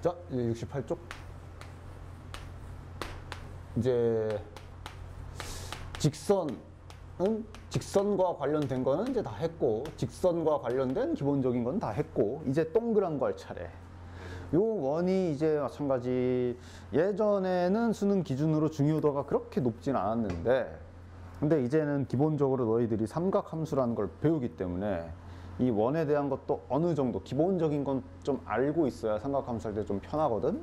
자, 이제 68쪽. 이제 직선과 관련된 거는 이제 다 했고, 직선과 관련된 기본적인 건 다 했고, 이제 동그란 거 할 차례. 요 원이 이제 마찬가지, 예전에는 수능 기준으로 중요도가 그렇게 높진 않았는데, 근데 이제는 기본적으로 너희들이 삼각함수라는 걸 배우기 때문에 이 원에 대한 것도 어느 정도 기본적인 건 좀 알고 있어야 삼각함수 할 때 좀 편하거든.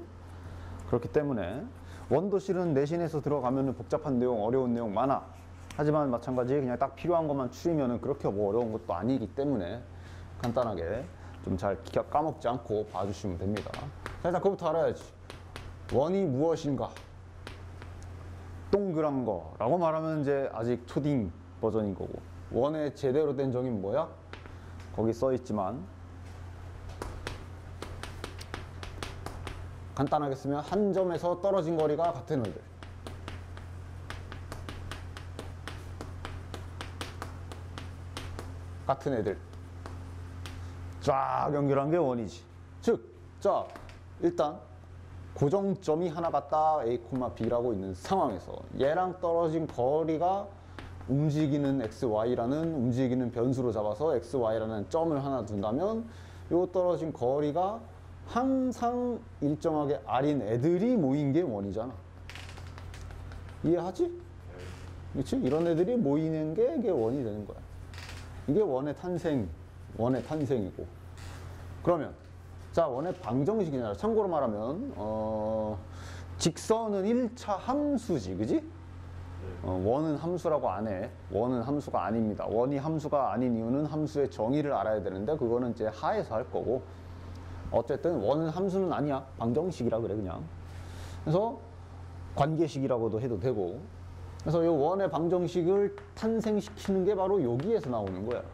그렇기 때문에 원도 실은 내신에서 들어가면은 복잡한 내용, 어려운 내용 많아. 하지만 마찬가지 그냥 딱 필요한 것만 추리면은 그렇게 뭐 어려운 것도 아니기 때문에 간단하게 좀 잘 까먹지 않고 봐주시면 됩니다. 자, 일단 그거부터 알아야지. 원이 무엇인가? 동그란 거라고 말하면 이제 아직 초딩 버전인 거고, 원의 제대로 된 정의는 뭐야? 거기 써 있지만 간단하게 쓰면 한 점에서 떨어진 거리가 같은 애들. 같은 애들 쫙 연결한 게 원이지. 즉, 자, 일단 고정점이 하나 같다 A, B라고 있는 상황에서 얘랑 떨어진 거리가 움직이는 XY라는 움직이는 변수로 잡아서 XY라는 점을 하나 둔다면 요 떨어진 거리가 항상 일정하게 R인 애들이 모인 게 원이잖아. 이해하지? 그렇지? 이런 애들이 모이는 게 이게 원이 되는 거야. 이게 원의 탄생이고. 그러면 자, 원의 방정식이냐. 참고로 말하면 직선은 1차 함수지, 그지? 원은 함수라고 안 해. 원은 함수가 아닙니다. 원이 함수가 아닌 이유는 함수의 정의를 알아야 되는데 그거는 이제 하에서 할 거고, 어쨌든 원은 함수는 아니야. 방정식이라 그래 그냥. 그래서 관계식이라고도 해도 되고, 그래서 이 원의 방정식을 탄생시키는 게 바로 여기에서 나오는 거야.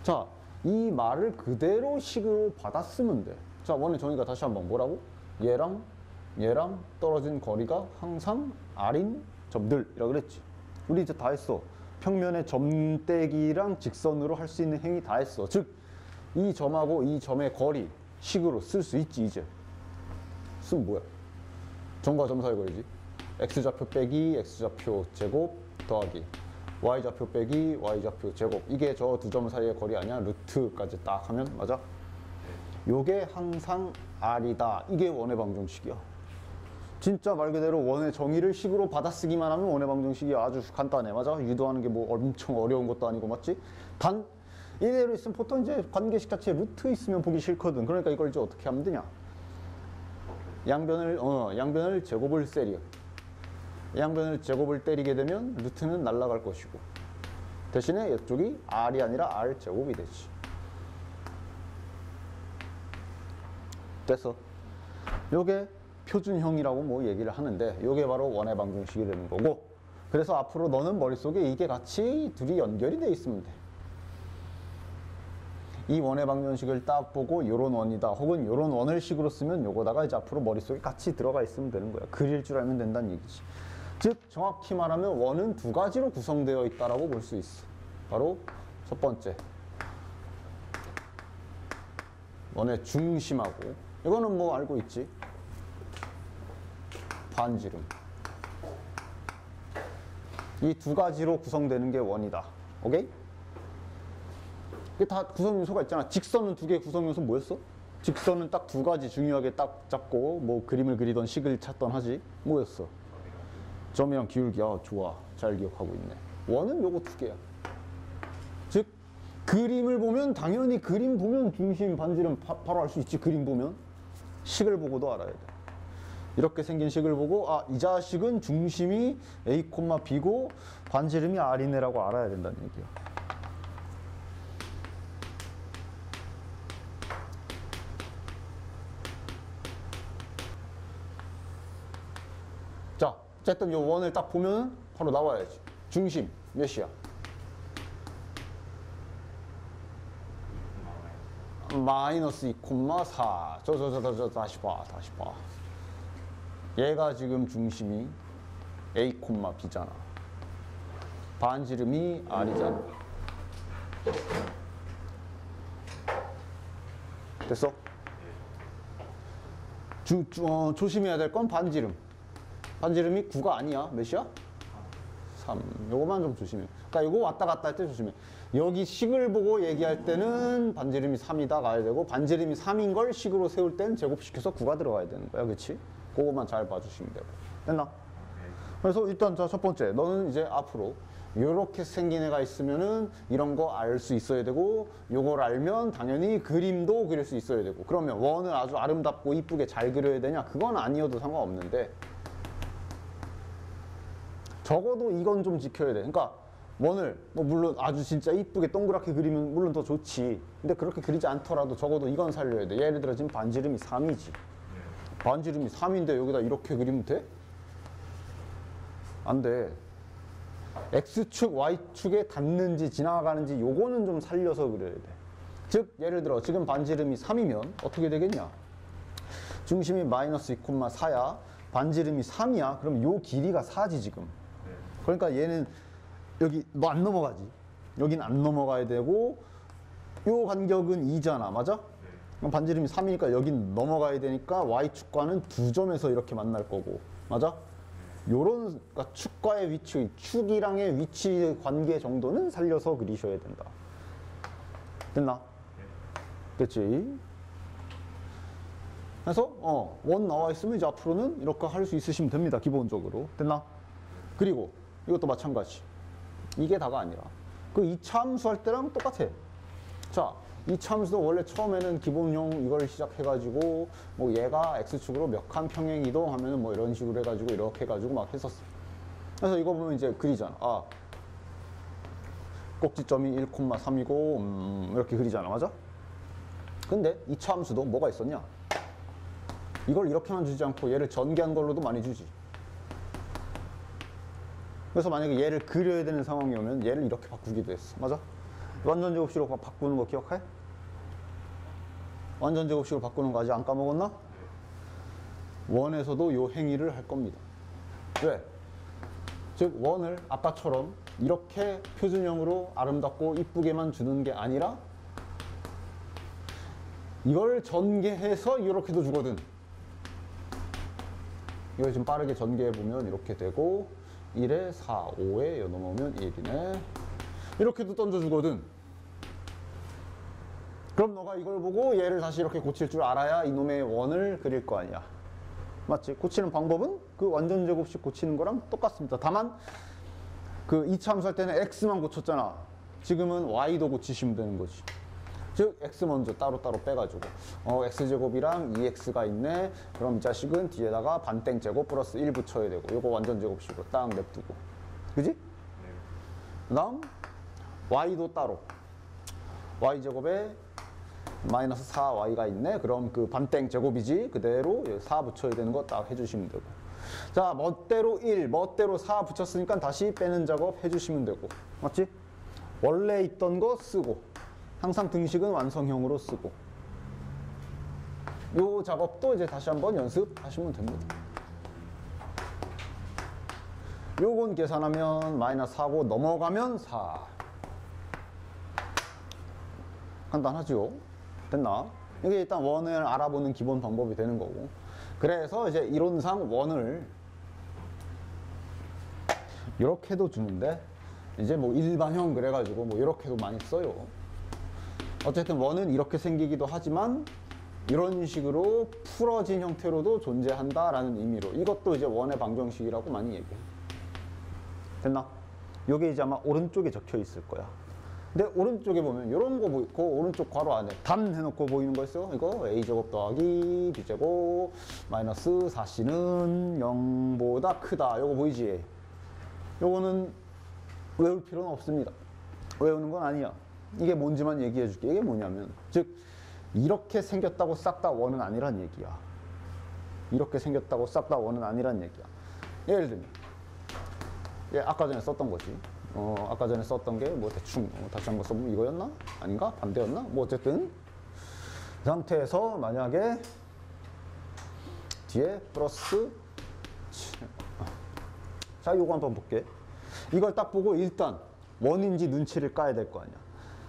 자, 이 말을 그대로 식으로 받았으면 돼. 자, 원의 정의가 다시 한번 뭐라고? 얘랑 떨어진 거리가 항상 R인 점들이라 그랬지. 우리 이제 다 했어. 평면의 점떼기랑 직선으로 할 수 있는 행위 다 했어. 즉, 이 점하고 이 점의 거리 식으로 쓸 수 있지. 이제 쓰면 뭐야? 점과 점 사이 거리지. x좌표 빼기 x좌표 제곱 더하기 y좌표 빼기 y좌표 제곱. 이게 저 두 점 사이의 거리 아니야? 루트까지 딱 하면 맞아? 요게 항상 R이다. 이게 원의 방정식이야. 진짜 말 그대로 원의 정의를 식으로 받아쓰기만 하면 원의 방정식이 아주 간단해. 맞아? 유도하는 게 뭐 엄청 어려운 것도 아니고, 맞지? 단 이대로 있으면 보통 이제 관계식 자체에 루트 있으면 보기 싫거든. 그러니까 이걸 이제 어떻게 하면 되냐? 양변을 제곱을 세려. 양변을 제곱을 때리게 되면 루트는 날아갈 것이고, 대신에 이쪽이 R이 아니라 R 제곱이 되지. 됐어. 요게 표준형이라고 뭐 얘기를 하는데, 요게 바로 원의 방정식이 되는 거고, 그래서 앞으로 너는 머릿속에 이게 같이 둘이 연결이 돼 있으면 돼. 이 원의 방정식을 딱 보고 요런 원이다 혹은 요런 원을 식으로 쓰면 요거다가 이제 앞으로 머릿속에 같이 들어가 있으면 되는 거야. 그릴 줄 알면 된다는 얘기지. 즉, 정확히 말하면 원은 두 가지로 구성되어 있다라고 볼 수 있어. 바로 첫 번째, 원의 중심하고, 이거는 뭐 알고 있지? 반지름. 이 두 가지로 구성되는 게 원이다. 오케이? 이게 다 구성요소가 있잖아. 직선은 두 개의 구성요소 뭐였어? 직선은 딱 두 가지 중요하게 딱 잡고 뭐 그림을 그리던 식을 찾던 하지. 뭐였어? 점이랑 기울기. 아, 좋아. 잘 기억하고 있네. 원은 요거 두 개야. 즉, 그림을 보면 당연히 그림 보면 중심, 반지름 바로 알 수 있지. 그림 보면. 식을 보고도 알아야 돼. 이렇게 생긴 식을 보고, 아, 이 자식은 중심이 A, B고 반지름이 R이네라고 알아야 된다는 얘기야. 자, 어쨌든 이 원을 딱 보면 바로 나와야지. 중심 몇이야? 마이너스 2,4. 다시 봐. 얘가 지금 중심이 A, B잖아. 반지름이 R이잖아. 됐어? 조심해야 될 건 반지름. 반지름이 9가 아니야. 몇이야? 3. 요거만 좀 조심해. 그러니까 요거 왔다 갔다 할 때 조심해. 여기 식을 보고 얘기할 때는 반지름이 3이다 가야 되고, 반지름이 3인 걸 식으로 세울 때는 제곱시켜서 9가 들어가야 되는 거야. 그치? 그거만 잘 봐주시면 되고. 됐나? 그래서 일단 자, 첫 번째. 너는 이제 앞으로 요렇게 생긴 애가 있으면은 이런 거 알 수 있어야 되고, 요걸 알면 당연히 그림도 그릴 수 있어야 되고. 그러면 원을 아주 아름답고 이쁘게 잘 그려야 되냐? 그건 아니어도 상관없는데, 적어도 이건 좀 지켜야 돼. 그러니까 원을 뭐 물론 아주 진짜 이쁘게 동그랗게 그리면 물론 더 좋지. 근데 그렇게 그리지 않더라도 적어도 이건 살려야 돼. 예를 들어 지금 반지름이 3이지. 반지름이 3인데 여기다 이렇게 그리면 돼? 안 돼. X축, Y축에 닿는지 지나가는지 요거는 좀 살려서 그려야 돼. 즉 예를 들어 지금 반지름이 3이면 어떻게 되겠냐? 중심이 마이너스 2,4야. 반지름이 3이야. 그럼 요 길이가 4지 지금. 그러니까 얘는 여기 너 안 넘어가지. 여긴 안 넘어가야 되고, 요 간격은 2잖아. 맞아? 그럼 반지름이 3이니까 여긴 넘어가야 되니까 Y축과는 2점에서 이렇게 만날 거고. 맞아? 요런, 그러니까 축과의 위치, 축이랑의 위치 관계 정도는 살려서 그리셔야 된다. 됐나? 됐지? 그래서 원 나와 있으면 이제 앞으로는 이렇게 할 수 있으시면 됩니다. 기본적으로. 됐나? 그리고 이것도 마찬가지. 이게 다가 아니라 그 2차 함수 할 때랑 똑같아. 자, 2차 함수도 원래 처음에는 기본형 이걸 시작해가지고 뭐 얘가 X축으로 몇 칸 평행 이동하면은 뭐 이런 식으로 해가지고 이렇게 해가지고 막 했었어. 그래서 이거 보면 이제 그리잖아. 아, 꼭지점이 1,3이고 이렇게 그리잖아. 맞아? 근데 2차 함수도 뭐가 있었냐? 이걸 이렇게만 주지 않고 얘를 전개한 걸로도 많이 주지. 그래서 만약에 얘를 그려야 되는 상황이 오면 얘를 이렇게 바꾸기도 했어. 맞아? 완전 제곱식으로 바꾸는 거 기억해? 완전 제곱식으로 바꾸는 거 아직 안 까먹었나? 원에서도 요 행위를 할 겁니다. 왜? 즉 원을 아까처럼 이렇게 표준형으로 아름답고 이쁘게만 주는 게 아니라 이걸 전개해서 이렇게도 주거든. 이걸 좀 빠르게 전개해보면 이렇게 되고 1에 4, 5에 넘어오면 1이네. 이렇게도 던져주거든. 그럼 너가 이걸 보고 얘를 다시 이렇게 고칠 줄 알아야 이놈의 원을 그릴 거 아니야. 맞지? 고치는 방법은 그 완전 제곱식 고치는 거랑 똑같습니다. 다만 그 2차 함수 할 때는 x만 고쳤잖아. 지금은 y도 고치시면 되는 거지. 즉 x 먼저 따로따로 빼가지고 x제곱이랑 2x가 있네. 그럼 이 자식은 뒤에다가 반땡 제곱 플러스 1 붙여야 되고, 요거 완전 제곱식으로 딱 냅두고, 그지? 그 다음 y도 따로 y제곱에 마이너스 4y가 있네. 그럼 그 반땡 제곱이지. 그대로 4 붙여야 되는 거 딱 해주시면 되고, 자 멋대로 1, 멋대로 4 붙였으니까 다시 빼는 작업 해주시면 되고, 맞지? 원래 있던 거 쓰고, 항상 등식은 완성형으로 쓰고, 요 작업도 이제 다시 한번 연습하시면 됩니다. 요건 계산하면 마이너스 4고 넘어가면 4. 간단하죠? 됐나? 이게 일단 원을 알아보는 기본 방법이 되는 거고, 그래서 이제 이론상 원을 이렇게도 주는데 이제 뭐 일반형 그래가지고 뭐 이렇게도 많이 써요. 어쨌든 원은 이렇게 생기기도 하지만 이런 식으로 풀어진 형태로도 존재한다라는 의미로 이것도 이제 원의 방정식이라고 많이 얘기해. 됐나? 요게 이제 아마 오른쪽에 적혀 있을 거야. 근데 오른쪽에 보면 이런 거 보이고, 오른쪽 괄호 안에 단 해놓고 보이는 거 있어. 이거 a제곱 더하기 b제곱 마이너스 4c는 0보다 크다. 요거 보이지? 요거는 외울 필요는 없습니다. 외우는 건 아니야. 이게 뭔지만 얘기해 줄게. 이게 뭐냐면, 즉 이렇게 생겼다고 싹 다 원은 아니란 얘기야. 이렇게 생겼다고 싹 다 원은 아니란 얘기야. 예를 들면 아까 전에 썼던 거지. 아까 전에 썼던 게 뭐 대충 다시 한번 써보면 이거였나? 아닌가? 반대였나? 뭐 어쨌든 그 상태에서 만약에 뒤에 플러스, 자 요거 한번 볼게. 이걸 딱 보고 일단 원인지 눈치를 까야 될 거 아니야.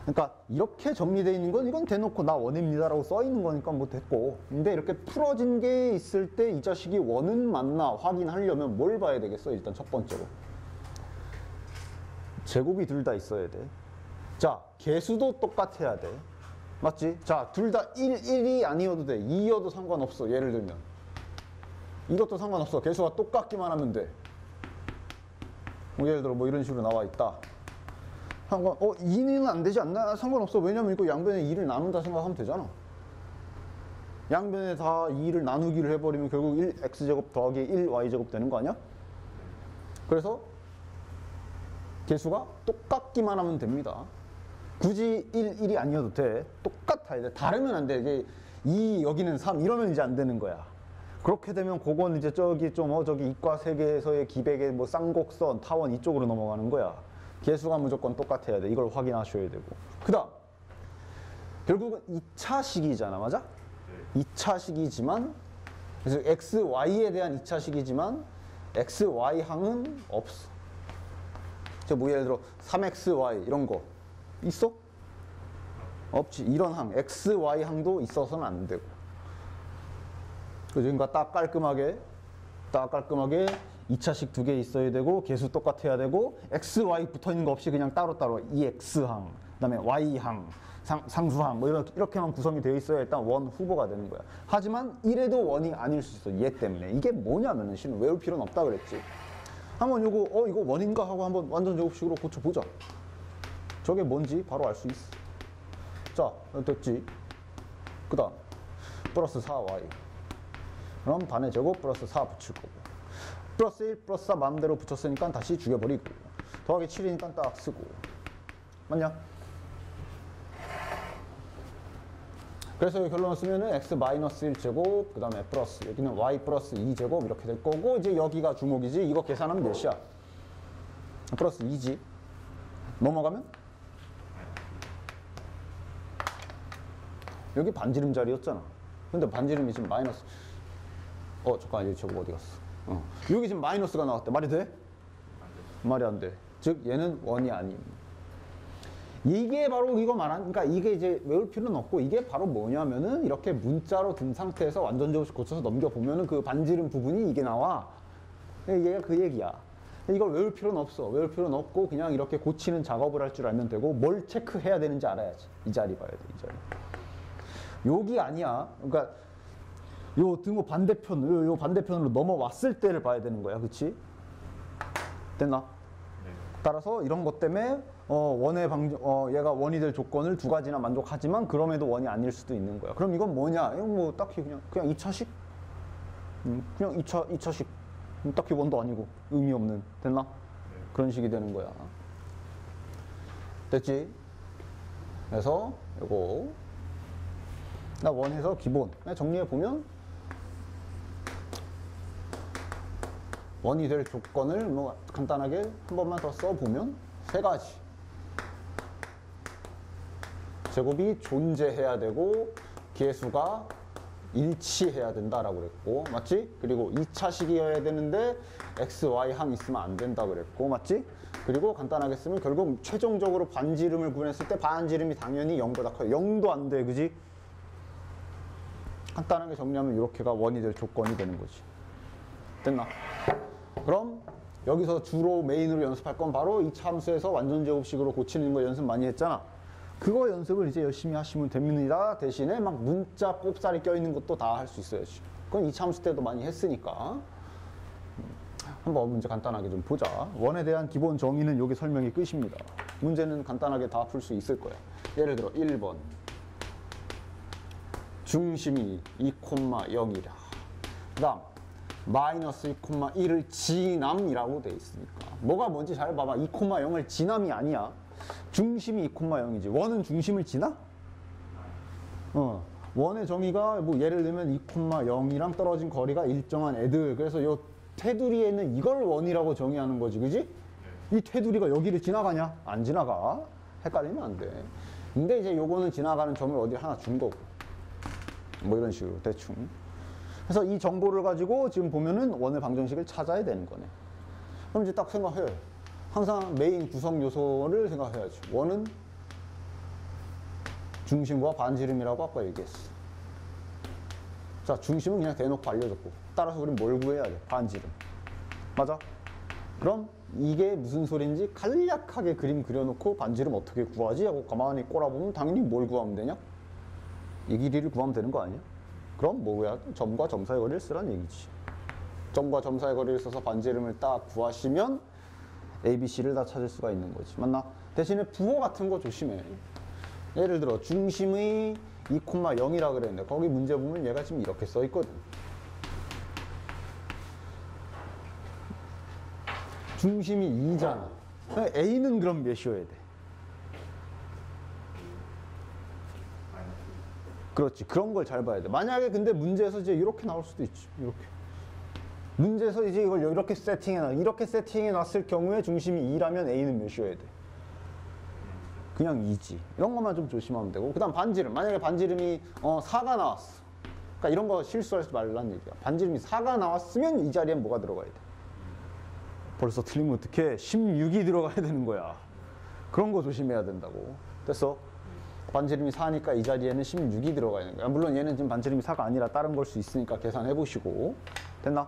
그러니까 이렇게 정리되어 있는 건 이건 대놓고 나 원입니다라고 써 있는 거니까 뭐 됐고, 근데 이렇게 풀어진 게 있을 때 이 자식이 원은 맞나 확인하려면 뭘 봐야 되겠어? 일단 첫 번째로 제곱이 둘 다 있어야 돼. 자, 개수도 똑같아야 돼. 맞지? 자, 둘 다 1이 아니어도 돼. 2여도 상관없어. 예를 들면 이것도 상관없어. 개수가 똑같기만 하면 돼. 뭐 예를 들어 뭐 이런 식으로 나와 있다. 2는 안 되지 않나? 상관없어. 왜냐면 이거 양변에 2를 나눈다 생각하면 되잖아. 양변에 다 2를 나누기를 해버리면 결국 1x제곱 더하기 1y제곱 되는 거 아니야? 그래서 개수가 똑같기만 하면 됩니다. 굳이 1이 아니어도 돼. 똑같아야 돼. 다르면 안 돼. 이게 2, 여기는 3 이러면 이제 안 되는 거야. 그렇게 되면 그건 이제 저기 저기 이과 세계에서의 기백의 뭐 쌍곡선, 타원 이쪽으로 넘어가는 거야. 개수가 무조건 똑같아야 돼. 이걸 확인하셔야 되고. 그 다음 결국은 2차식이잖아. 맞아? 2차식이지만 그래서 x, y에 대한 2차식이지만 x, y 항은 없어. 뭐 예를 들어 3xy 이런 거 있어? 없지. 이런 항 x, y 항도 있어서는 안 되고. 그러니까 딱 깔끔하게 2차식 두 개 있어야 되고 개수 똑같아야 되고 x, y 붙어 있는 거 없이 그냥 따로따로 이 x항, 그다음에 y항, 상수항 뭐 이렇게만 구성이 되어 있어야 일단 원 후보가 되는 거야. 하지만 이래도 원이 아닐 수 있어. 얘 때문에. 이게 뭐냐면은 실은 외울 필요는 없다 그랬지. 한번 이거 원인가 하고 한번 완전 제곱식으로 고쳐보자. 저게 뭔지 바로 알 수 있어. 자, 됐지. 그 다음 플러스 4y 그럼 반의 제곱 플러스 4 붙일 거고, 플러스 1 플러스 4 마음대로 붙였으니까 다시 죽여버리고, 더하기 7이니까 딱 쓰고. 맞냐? 그래서 결론을 쓰면은 x 마이너스 1제곱 그 다음에 플러스 여기는 y 플러스 2제곱 이렇게 될 거고, 이제 여기가 주목이지. 이거 계산하면 몇이야? 플러스 2지. 넘어가면 여기 반지름 자리였잖아. 근데 반지름이 지금 마이너스. 잠깐 이제 제곱 어디 갔어? 여기 지금 마이너스가 나왔대. 말이 돼? 말이 안 돼. 즉 얘는 원이 아님. 이게 바로 이거 그러니까 이게 이제 외울 필요는 없고, 이게 바로 뭐냐면은 이렇게 문자로 든 상태에서 완전 제곱식 고쳐서 넘겨보면은 그 반지름 부분이 이게 나와. 얘가 그 얘기야. 이걸 외울 필요는 없어. 외울 필요는 없고 그냥 이렇게 고치는 작업을 할 줄 알면 되고, 뭘 체크해야 되는지 알아야지. 이 자리 봐야 돼. 이 자리. 여기 아니야. 그러니까 요 등호 반대편, 요 반대편으로 넘어왔을 때를 봐야 되는 거야. 그치? 됐나? 네. 따라서 이런 것 때문에 얘가 원이 될 조건을 두 가지나 만족하지만 그럼에도 원이 아닐 수도 있는 거야. 그럼 이건 뭐냐? 이건 뭐 딱히 그냥 2차식? 그냥 2차식. 딱히 원도 아니고 의미 없는. 됐나? 네. 그런 식이 되는 거야. 됐지? 그래서 이거 나 원에서 기본 정리해 보면, 원이 될 조건을 뭐 간단하게 한 번만 더 써보면 세 가지. 제곱이 존재해야 되고 개수가 일치해야 된다라고 그랬고, 맞지? 그리고 2차식이어야 되는데 x, y 항 있으면 안 된다 그랬고, 맞지? 그리고 간단하게 쓰면 결국 최종적으로 반지름을 구했을 때 반지름이 당연히 0보다 커요. 0도 안 돼, 그지? 간단하게 정리하면 이렇게가 원이 될 조건이 되는 거지. 됐나? 그럼 여기서 주로 메인으로 연습할 건 바로 이 함수에서 완전 제곱식으로 고치는 거 연습 많이 했잖아. 그거 연습을 이제 열심히 하시면 됩니다. 대신에 막 문자 꼽살이 껴있는 것도 다 할 수 있어야지. 그건 이 함수 때도 많이 했으니까. 한번 문제 간단하게 좀 보자. 원에 대한 기본 정의는 여기 설명이 끝입니다. 문제는 간단하게 다 풀 수 있을 거야. 예를 들어 1번 중심이 2,0이라. 그 다음 마이너스 2,1을 지남이라고 돼 있으니까 뭐가 뭔지 잘 봐봐. 2,0을 지남이 아니야. 중심이 2,0이지. 원은 중심을 지나? 원의 정의가 뭐 예를 들면 2,0이랑 떨어진 거리가 일정한 애들. 그래서 요 테두리에 있는 이걸 원이라고 정의하는 거지, 그지? 이 테두리가 여기를 지나가냐? 안 지나가. 헷갈리면 안 돼. 근데 이제 요거는 지나가는 점을 어디 하나 준 거고. 뭐 이런 식으로 대충. 그래서 이 정보를 가지고 지금 보면은 원의 방정식을 찾아야 되는 거네. 그럼 이제 딱 생각해. 항상 메인 구성 요소를 생각해야지. 원은 중심과 반지름이라고 아까 얘기했어. 자, 중심은 그냥 대놓고 알려줬고, 따라서 우린 뭘 구해야 돼? 반지름. 맞아? 그럼 이게 무슨 소린지 간략하게 그림 그려놓고 반지름 어떻게 구하지? 하고 가만히 꼬라보면 당연히 뭘 구하면 되냐? 이 길이를 구하면 되는 거 아니야? 그럼 뭐야? 점과 점 사이의 거리를 쓰란 얘기지. 점과 점 사이의 거리를 써서 반지름을 딱 구하시면 A, B, C를 다 찾을 수가 있는 거지. 맞나? 대신에 부호 같은 거 조심해. 예를 들어 중심의 2,0이라 그랬는데 거기 문제 보면 얘가 지금 이렇게 써 있거든. 중심이 2잖아. A는 그럼 몇이어야 돼? 그렇지. 그런 걸 잘 봐야 돼. 만약에 근데 문제에서 이제 이렇게 나올 수도 있지. 이렇게. 문제에서 이제 이걸 이렇게 세팅해 놨을 경우에 중심이 2라면 A는 몇이어야 돼? 그냥 2지. 이런 것만 좀 조심하면 되고. 그 다음 반지름. 만약에 반지름이 4가 나왔어. 그러니까 이런 거 실수하지 말라는 얘기야. 반지름이 4가 나왔으면 이 자리엔 뭐가 들어가야 돼? 벌써 틀리면 어떡해? 16이 들어가야 되는 거야. 그런 거 조심해야 된다고. 됐어? 반지름이 4니까 이 자리에는 16이 들어가야 되는 거야. 물론 얘는 지금 반지름이 4가 아니라 다른 걸 수 있으니까 계산해 보시고. 됐나?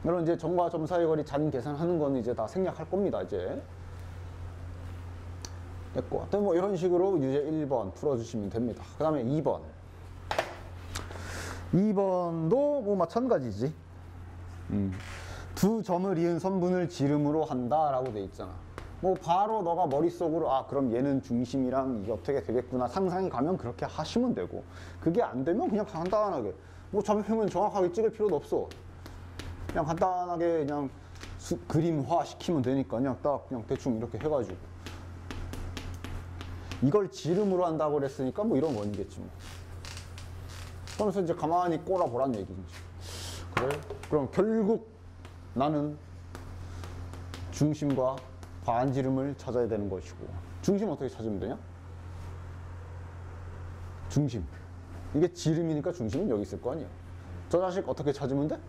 물론 이제 점과 점 사이 거리 잔 계산하는 거는 이제 다 생략할 겁니다. 이제. 됐고. 하여튼 뭐 이런 식으로 유제 1번 풀어주시면 됩니다. 그 다음에 2번. 2번도 뭐 마찬가지지. 두 점을 이은 선분을 지름으로 한다라고 돼 있잖아. 뭐 바로 너가 머릿속으로 아 그럼 얘는 중심이랑 이게 어떻게 되겠구나 상상이 가면 그렇게 하시면 되고, 그게 안 되면 그냥 간단하게 뭐 좌표평면 정확하게 찍을 필요도 없어. 그냥 간단하게 그냥 그림화 시키면 되니까 그냥 딱 그냥 대충 이렇게 해가지고 이걸 지름으로 한다고 그랬으니까 뭐 이런 원이겠지 뭐. 그러면서 이제 가만히 꼬라보란 얘기지. 그래? 그럼 결국 나는 중심과 반지름을 찾아야 되는 것이고, 중심 어떻게 찾으면 되냐? 중심. 이게 지름이니까 중심은 여기 있을 거 아니야. 저 자식 어떻게 찾으면 돼?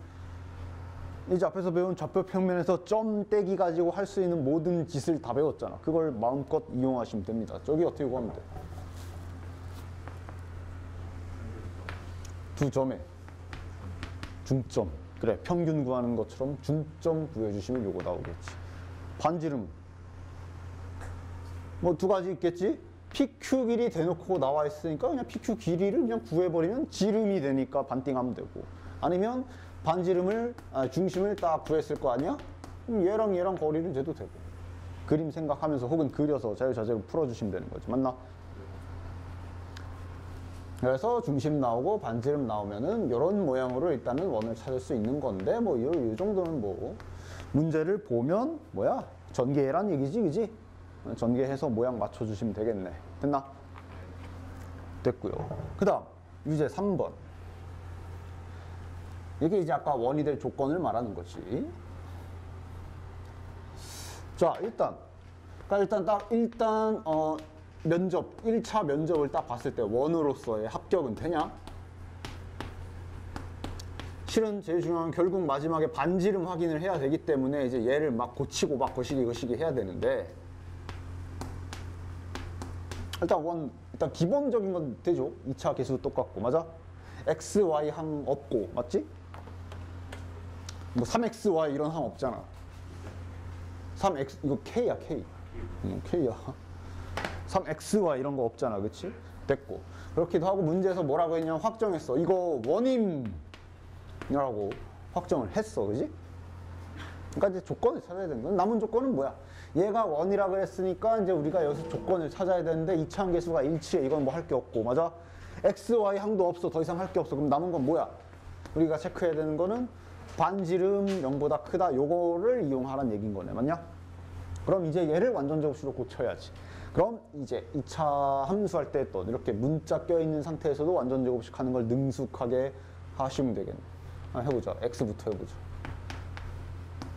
이제 앞에서 배운 좌표 평면에서 점 떼기 가지고 할 수 있는 모든 짓을 다 배웠잖아. 그걸 마음껏 이용하시면 됩니다. 저기 어떻게 구하면 돼? 두 점에 중점. 그래, 평균 구하는 것처럼 중점 구해주시면 요거 나오겠지. 반지름 뭐 두 가지 있겠지. PQ 길이 대놓고 나와 있으니까 그냥 PQ 길이를 그냥 구해버리면 지름이 되니까 반띵하면 되고, 아니면 반지름을 중심을 딱 구했을 거 아니야? 그럼 얘랑 거리를 재도 되고, 그림 생각하면서 혹은 그려서 자유자재로 풀어주시면 되는 거지. 맞나? 그래서 중심 나오고 반지름 나오면은 이런 모양으로 일단은 원을 찾을 수 있는 건데, 뭐 이 정도는 뭐 문제를 보면 뭐야 전개해란 얘기지, 그지? 전개해서 모양 맞춰주시면 되겠네. 됐나? 됐고요. 그 다음 유제 3번. 이게 이제 아까 원이 될 조건을 말하는 거지. 자, 일단 면접, 1차 면접을 딱 봤을 때 원으로서의 합격은 되냐? 실은 제일 중요한 건 결국 마지막에 반지름 확인을 해야 되기 때문에 이제 얘를 막 고치고 막 거시기 해야 되는데, 일단 기본적인 건 되죠. 2차 계수 똑같고, 맞아? x, y 항 없고, 맞지? 뭐 3x, y 이런 항 없잖아. 3x, 이거 k야, k. k야. 3x, y 이런 거 없잖아, 그치? 됐고. 그렇기도 하고 문제에서 뭐라고 했냐면 확정했어. 이거 원임이라고 확정을 했어, 그지? 그러니까 이제 조건을 찾아야 되는 거야. 남은 조건은 뭐야? 얘가 원이라 그랬으니까 이제 우리가 여기서 조건을 찾아야 되는데 이차항 계수가 일치해. 이건 뭐 할 게 없고, 맞아? x, y 항도 없어. 더 이상 할 게 없어. 그럼 남은 건 뭐야? 우리가 체크해야 되는 거는 반지름 0보다 크다. 요거를 이용하라는 얘기인 거네. 맞냐? 그럼 이제 얘를 완전 제곱식으로 고쳐야지. 그럼 이제 2차 함수할 때 또 이렇게 문자 껴있는 상태에서도 완전 제곱식 하는 걸 능숙하게 하시면 되겠네. 해보자. x부터 해보자.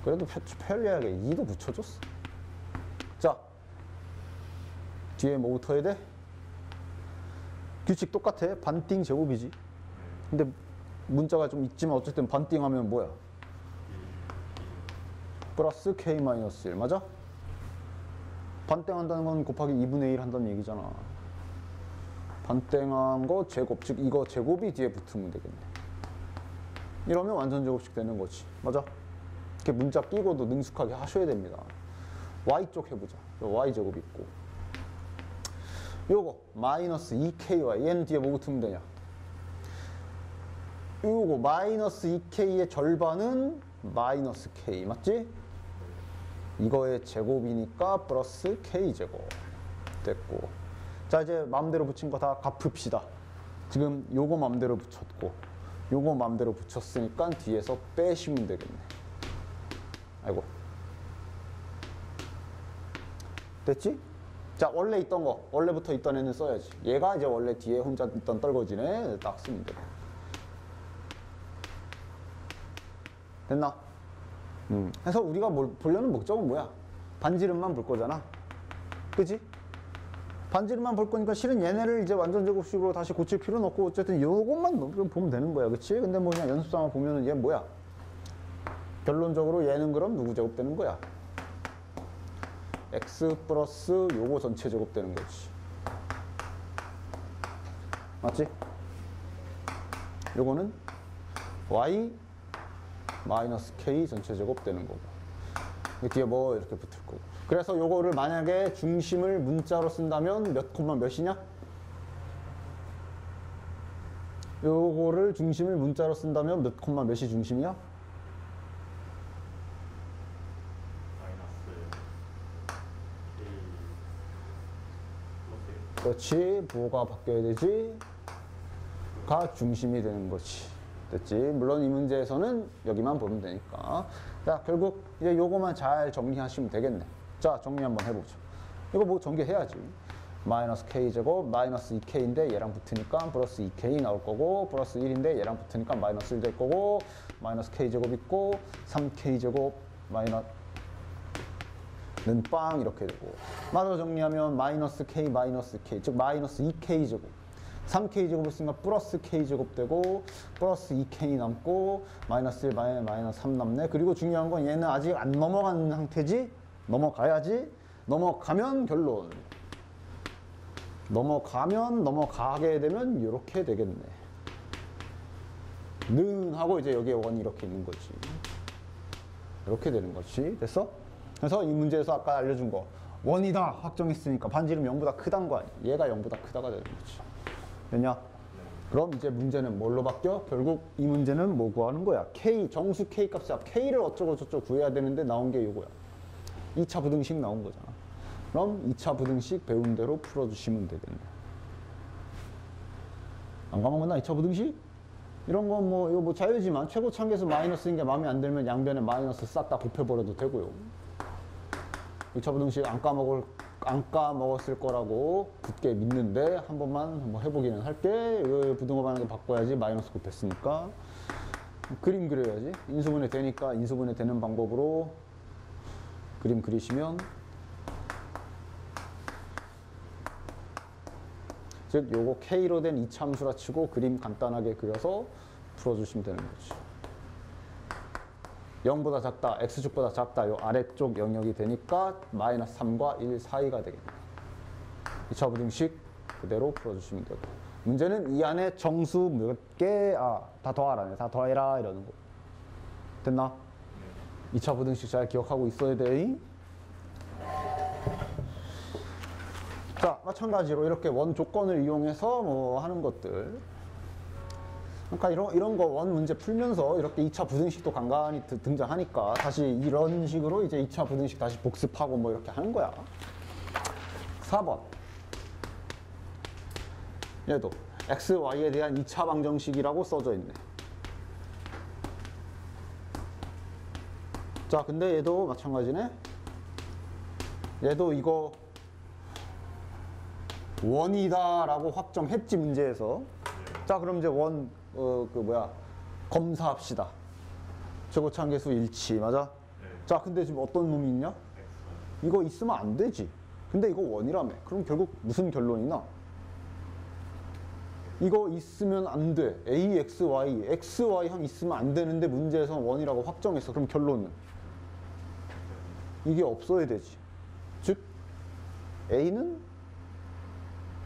그래도 편리하게 2도 붙여줬어. 자, 뒤에 뭐 붙어야 돼? 규칙 똑같아. 반띵 제곱이지. 근데 문자가 좀 있지만 어쨌든 반띵하면 뭐야? 플러스 k-1 맞아? 반띵한다는 건 곱하기 2분의 1 한다는 얘기잖아. 반땡한 거 제곱, 즉 이거 제곱이 뒤에 붙으면 되겠네. 이러면 완전 제곱식 되는 거지. 맞아? 이렇게 문자 끼고도 능숙하게 하셔야 됩니다. y쪽 해보자. y제곱 있고 요거 마이너스 2kyy 얘는 뒤에 뭐 붙으면 되냐? 요거 마이너스 2k의 절반은 마이너스 k 맞지? 이거의 제곱이니까 플러스 k제곱 됐고, 자 이제 마음대로 붙인 거 다 갚읍시다. 지금 요거 마음대로 붙였고 요거 마음대로 붙였으니까 뒤에서 빼시면 되겠네. 아이고 됐지? 자 원래 있던 거, 원래부터 있던 애는 써야지. 얘가 이제 원래 뒤에 혼자 있던 떨거지네. 딱 쓰면 돼. 됐나? 그래서 우리가 보려는 목적은 뭐야? 반지름만 볼 거잖아. 그치? 반지름만 볼 거니까 실은 얘네를 이제 완전 제곱식으로 다시 고칠 필요는 없고 어쨌든 요것만 보면 되는 거야. 그치? 근데 뭐 그냥 연습삼아 보면은 얘 뭐야? 결론적으로 얘는 그럼 누구 제곱 되는 거야? x 플러스 요거 전체 제곱 되는 거지. 맞지? 요거는 y 마이너스 k 전체 제곱 되는 거고 뒤에 뭐 이렇게 붙을 거고. 그래서 요거를 만약에 중심을 문자로 쓴다면 몇 콤마 몇이냐? 요거를 중심을 문자로 쓴다면 몇 콤마 몇이 중심이야? 그렇지. 뭐가 바뀌어야 되지? 가 중심이 되는 거지. 됐지? 물론 이 문제에서는 여기만 보면 되니까. 자, 결국 이제 요거만 잘 정리하시면 되겠네. 자, 정리 한번 해보죠. 이거 뭐 전개해야지. 마이너스 k제곱 마이너스 2k인데 얘랑 붙으니까 플러스 2k 나올 거고, 플러스 1인데 얘랑 붙으니까 마이너스 1 될 거고, 마이너스 k제곱 있고 3k제곱 마이너스 는 빵 이렇게 되고, 마저 정리하면 마이너스 k 마이너스 k, 즉 마이너스 2k제곱 3k제곱 있으니까 플러스 k제곱 되고, 플러스 2k 남고, 마이너스 1 마이너스 3 남네. 그리고 중요한 건 얘는 아직 안 넘어간 상태지? 넘어가야지. 넘어가면 결론. 넘어가게 되면 이렇게 되겠네. 는 하고 이제 여기에 원이 이렇게 있는 거지. 이렇게 되는 거지. 됐어? 그래서 이 문제에서 아까 알려준 거 원이다 확정했으니까 반지름 0보다 크단 거 아니야. 얘가 0보다 크다가 되는 거지. 됐냐? 그럼 이제 문제는 뭘로 바뀌어? 결국 이 문제는 뭐 구하는 거야? K, 정수 K 값이야. K를 어쩌고 저쩌고 구해야 되는데 나온 게 이거야. 2차 부등식 나온 거잖아. 그럼 2차 부등식 배운 대로 풀어주시면 되겠네. 안 까먹었나? 2차 부등식? 이런 건 뭐 이거 뭐 자유지만 최고 참계수 마이너스인 게 마음에 안 들면 양변에 마이너스 싹 다 곱해버려도 되고요. 2차 부등식 안 까먹었을 거라고 굳게 믿는데 한 번만 한번 해보기는 할게. 이거 부등호 반응도 바꿔야지. 마이너스 곱했으니까. 그림 그려야지. 인수분해 되니까 인수분해 되는 방법으로 그림 그리시면, 즉 요거 K로 된 이차함수라 치고 그림 간단하게 그려서 풀어주시면 되는 거지. 0보다 작다, x축보다 작다, 요 아래쪽 영역이 되니까 마이너스 3과 1 사이가 되겠네. 2차 부등식 그대로 풀어주시면 되고, 문제는 이 안에 정수 몇 개, 다 더하라네. 다 더해라 이러는 거. 됐나? 2차 부등식 잘 기억하고 있어야 돼. 자, 마찬가지로 이렇게 원 조건을 이용해서 뭐 하는 것들. 그러니까 이런 거 원 문제 풀면서 이렇게 2차 부등식도 간간히 등장하니까 다시 이런 식으로 이제 2차 부등식 다시 복습하고 뭐 이렇게 하는 거야. 4번. 얘도 x, y에 대한 2차 방정식이라고 써져 있네. 자, 근데 얘도 마찬가지네. 얘도 이거 원이다 라고 확정했지, 문제에서. 자, 그럼 이제 검사합시다. 최고차함계수 일치, 맞아? 자, 근데 지금 어떤 놈이 있냐? 이거 있으면 안 되지. 근데 이거 원이라며. 그럼 결국 무슨 결론이 나? 이거 있으면 안 돼. A, X, Y. X, Y 함 있으면 안 되는데 문제에서 원이라고 확정했어. 그럼 결론은? 이게 없어야 되지. 즉, A는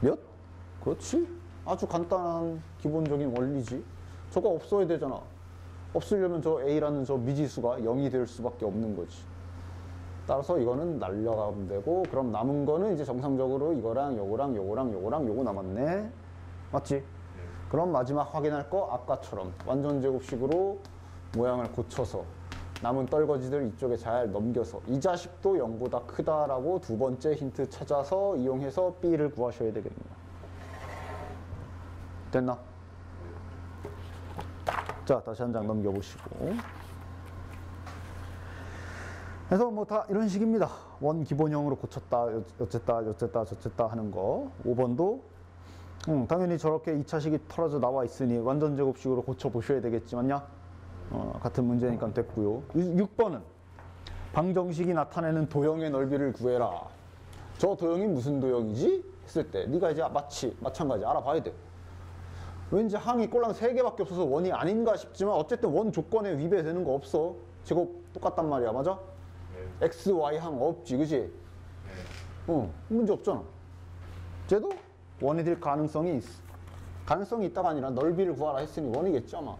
몇? 그렇지? 아주 간단한 기본적인 원리지. 저거 없어야 되잖아. 없으려면 저 A라는 저 미지수가 0이 될 수밖에 없는 거지. 따라서 이거는 날려가면 되고, 그럼 남은 거는 이제 정상적으로 이거랑 요거랑 요거랑 요거랑 요거 남았네. 맞지? 그럼 마지막 확인할 거 아까처럼 완전 제곱식으로 모양을 고쳐서 남은 떨거지들 이쪽에 잘 넘겨서 이 자식도 0보다 크다라고 두 번째 힌트 찾아서 이용해서 B를 구하셔야 되겠네요. 됐나? 자, 다시 한 장 넘겨보시고. 그래서 뭐 다 이런 식입니다. 원 기본형으로 고쳤다, 어쨌다, 저쨌다 하는 거. 5번도 당연히 저렇게 2차식이 털어져 나와 있으니 완전 제곱식으로 고쳐보셔야 되겠지만요. 같은 문제니까 됐고요. 6번은 방정식이 나타내는 도형의 넓이를 구해라. 저 도형이 무슨 도형이지? 했을 때 네가 이제 마찬가지 알아봐야 돼. 왠지 항이 꼴랑 3개밖에 없어서 원이 아닌가 싶지만 어쨌든 원 조건에 위배되는 거 없어. 제곱 똑같단 말이야. 맞아? 네. X, Y 항 없지. 그지? 네. 문제 없잖아. 쟤도 원이 될 가능성이 있어. 가능성이 있다가 아니라 넓이를 구하라 했으니 원이겠지 아마.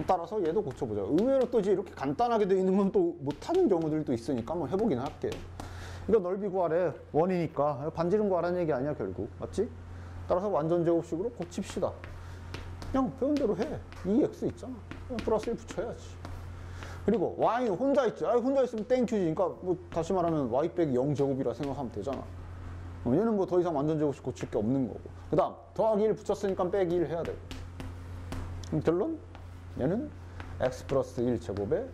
따라서 얘도 고쳐보자. 의외로 또 이제 이렇게 간단하게 되어 있는 건 또 못하는 경우들도 있으니까 한번 해보긴 할게. 이거 넓이 구하래. 원이니까 반지름 구하라는 얘기 아니야 결국. 맞지? 따라서 완전 제곱식으로 고칩시다. 그냥 배운 대로 해. 2x 있잖아. 플러스 1 붙여야지. 그리고 y는 혼자 있지. 혼자 있으면 땡큐지. 그러니까 뭐 다시 말하면 y 빼기 0제곱이라 생각하면 되잖아. 얘는 뭐 더 이상 완전 제곱식 고칠 게 없는 거고. 그 다음 더하기 1 붙였으니까 빼기 1 해야 되고. 그럼 결론? 얘는 x 플러스 1 제곱에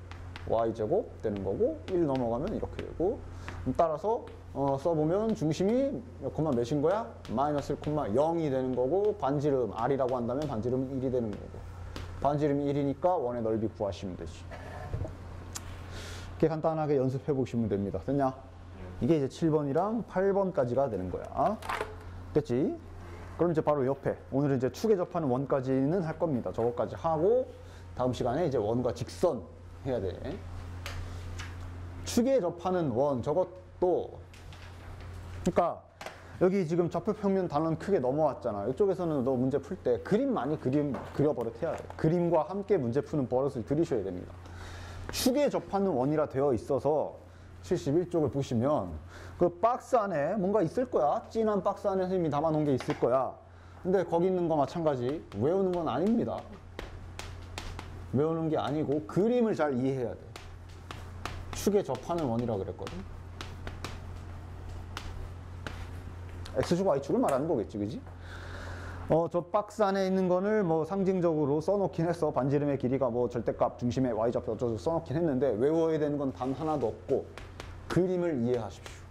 y 제곱 되는 거고 1 넘어가면 이렇게 되고. 따라서 써보면 중심이 몇 콤마 몇인 거야? 마이너스 1,0이 되는 거고 반지름 R이라고 한다면 반지름은 1이 되는 거고 반지름이 1이니까 원의 넓이 구하시면 되지. 이렇게 간단하게 연습해 보시면 됩니다. 됐냐? 이게 이제 7번이랑 8번까지가 되는 거야. 됐지? 그럼 이제 바로 옆에 오늘은 이제 축에 접하는 원까지는 할 겁니다. 저거까지 하고 다음 시간에 이제 원과 직선 해야 돼. 축에 접하는 원 저것도 그러니까 여기 지금 좌표평면 단원 크게 넘어왔잖아. 이쪽에서는 너 문제 풀 때 그림 많이 그려버릇해야 돼. 그림과 함께 문제 푸는 버릇을 들이셔야 됩니다. 축에 접하는 원이라 되어 있어서 71쪽을 보시면 그 박스 안에 뭔가 있을 거야. 진한 박스 안에 선생님이 담아놓은 게 있을 거야. 근데 거기 있는 거 마찬가지 외우는 건 아닙니다. 외우는 게 아니고 그림을 잘 이해해야 돼. 축에 접하는 원이라 그랬거든. X축, Y축을 말하는 거겠지, 그지? 저 박스 안에 있는 거를 뭐 상징적으로 써놓긴 했어. 반지름의 길이가 뭐 절대값, 중심의 Y좌표 어쩌고 써놓긴 했는데 외워야 되는 건 단 하나도 없고 그림을 이해하십시오.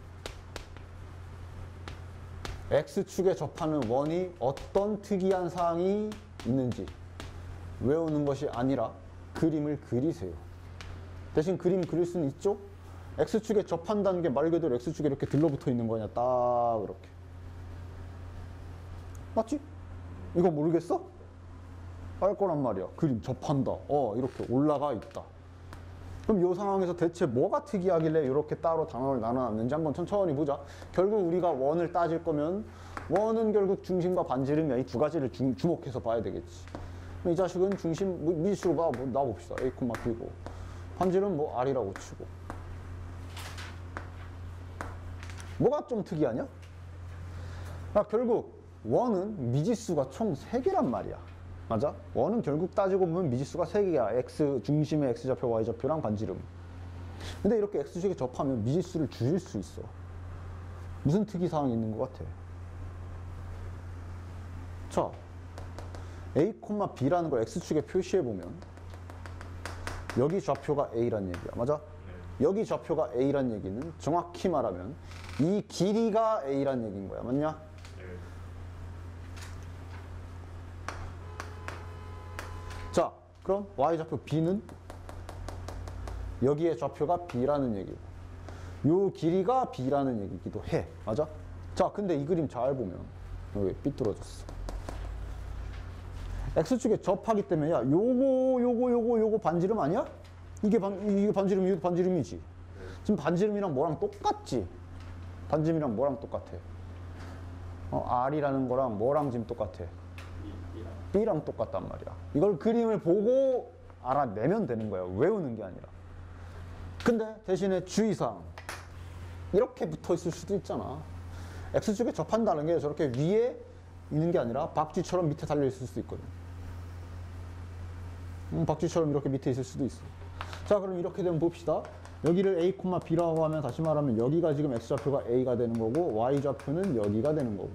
X축에 접하는 원이 어떤 특이한 사항이 있는지 외우는 것이 아니라 그림을 그리세요. 대신 그림 그릴 수는 있죠? X축에 접한다는 게 말 그대로 X축에 이렇게 들러붙어 있는 거냐, 딱 이렇게. 맞지? 이거 모르겠어? 알 거란 말이야. 그림 접한다. 이렇게 올라가 있다. 그럼 이 상황에서 대체 뭐가 특이하길래 이렇게 따로 단어를 나눠놨는지 한번 천천히 보자. 결국 우리가 원을 따질 거면 원은 결국 중심과 반지름이 이 두 가지를 주목해서 봐야 되겠지. 이 자식은 중심 미수로 놔봅시다. A, B고 반지름 뭐 R이라고 치고. 뭐가 좀 특이하냐? 결국 원은 미지수가 총 3개란 말이야. 맞아? 원은 결국 따지고 보면 미지수가 3개야. X, 중심의 X좌표, Y좌표랑 반지름. 근데 이렇게 X축에 접하면 미지수를 줄일 수 있어. 무슨 특이사항이 있는 것 같아? 자, A, B라는 걸 X축에 표시해보면 여기 좌표가 A란 얘기야. 맞아? 여기 좌표가 A란 얘기는 정확히 말하면 이 길이가 A란 얘기인 거야. 맞냐? 자, 그럼 Y좌표 B는 여기에 좌표가 B라는 얘기고 요 길이가 B라는 얘기기도 해. 맞아? 자, 근데 이 그림 잘 보면 여기 삐뚤어졌어. X축에 접하기 때문에 야, 요거 반지름 아니야? 이게 반지름, 이것도 반지름이지. 지금 반지름이랑 뭐랑 똑같지? 반지름이랑 뭐랑 똑같아? R이라는 거랑 뭐랑 지금 똑같아? B랑 똑같단 말이야. 이걸 그림을 보고 알아내면 되는 거야. 외우는 게 아니라. 근데 대신에 주의사항. 이렇게 붙어 있을 수도 있잖아. X축에 접한다는 게 저렇게 위에 있는 게 아니라 박쥐처럼 밑에 달려 있을 수도 있거든. 박쥐처럼 이렇게 밑에 있을 수도 있어. 자, 그럼 이렇게 되면 봅시다. 여기를 A, B라고 하면 다시 말하면 여기가 지금 X좌표가 A가 되는 거고 Y좌표는 여기가 되는 거고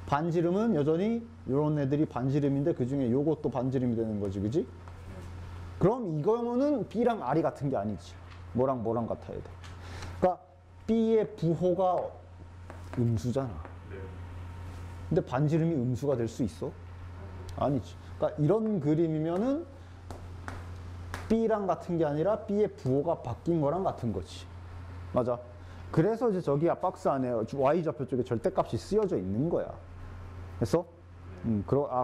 반지름은 여전히 이런 애들이 반지름인데 그 중에 요것도 반지름이 되는 거지, 그지? 그럼 이거는 B랑 R이 같은 게 아니지. 뭐랑 같아야 돼. 그러니까 B의 부호가 음수잖아. 근데 반지름이 음수가 될 수 있어? 아니지. 그러니까 이런 그림이면은 B랑 같은 게 아니라 B의 부호가 바뀐 거랑 같은 거지. 맞아. 그래서 이제 저기 박스 안에 Y좌표 쪽에 절대값이 쓰여져 있는 거야. 됐어?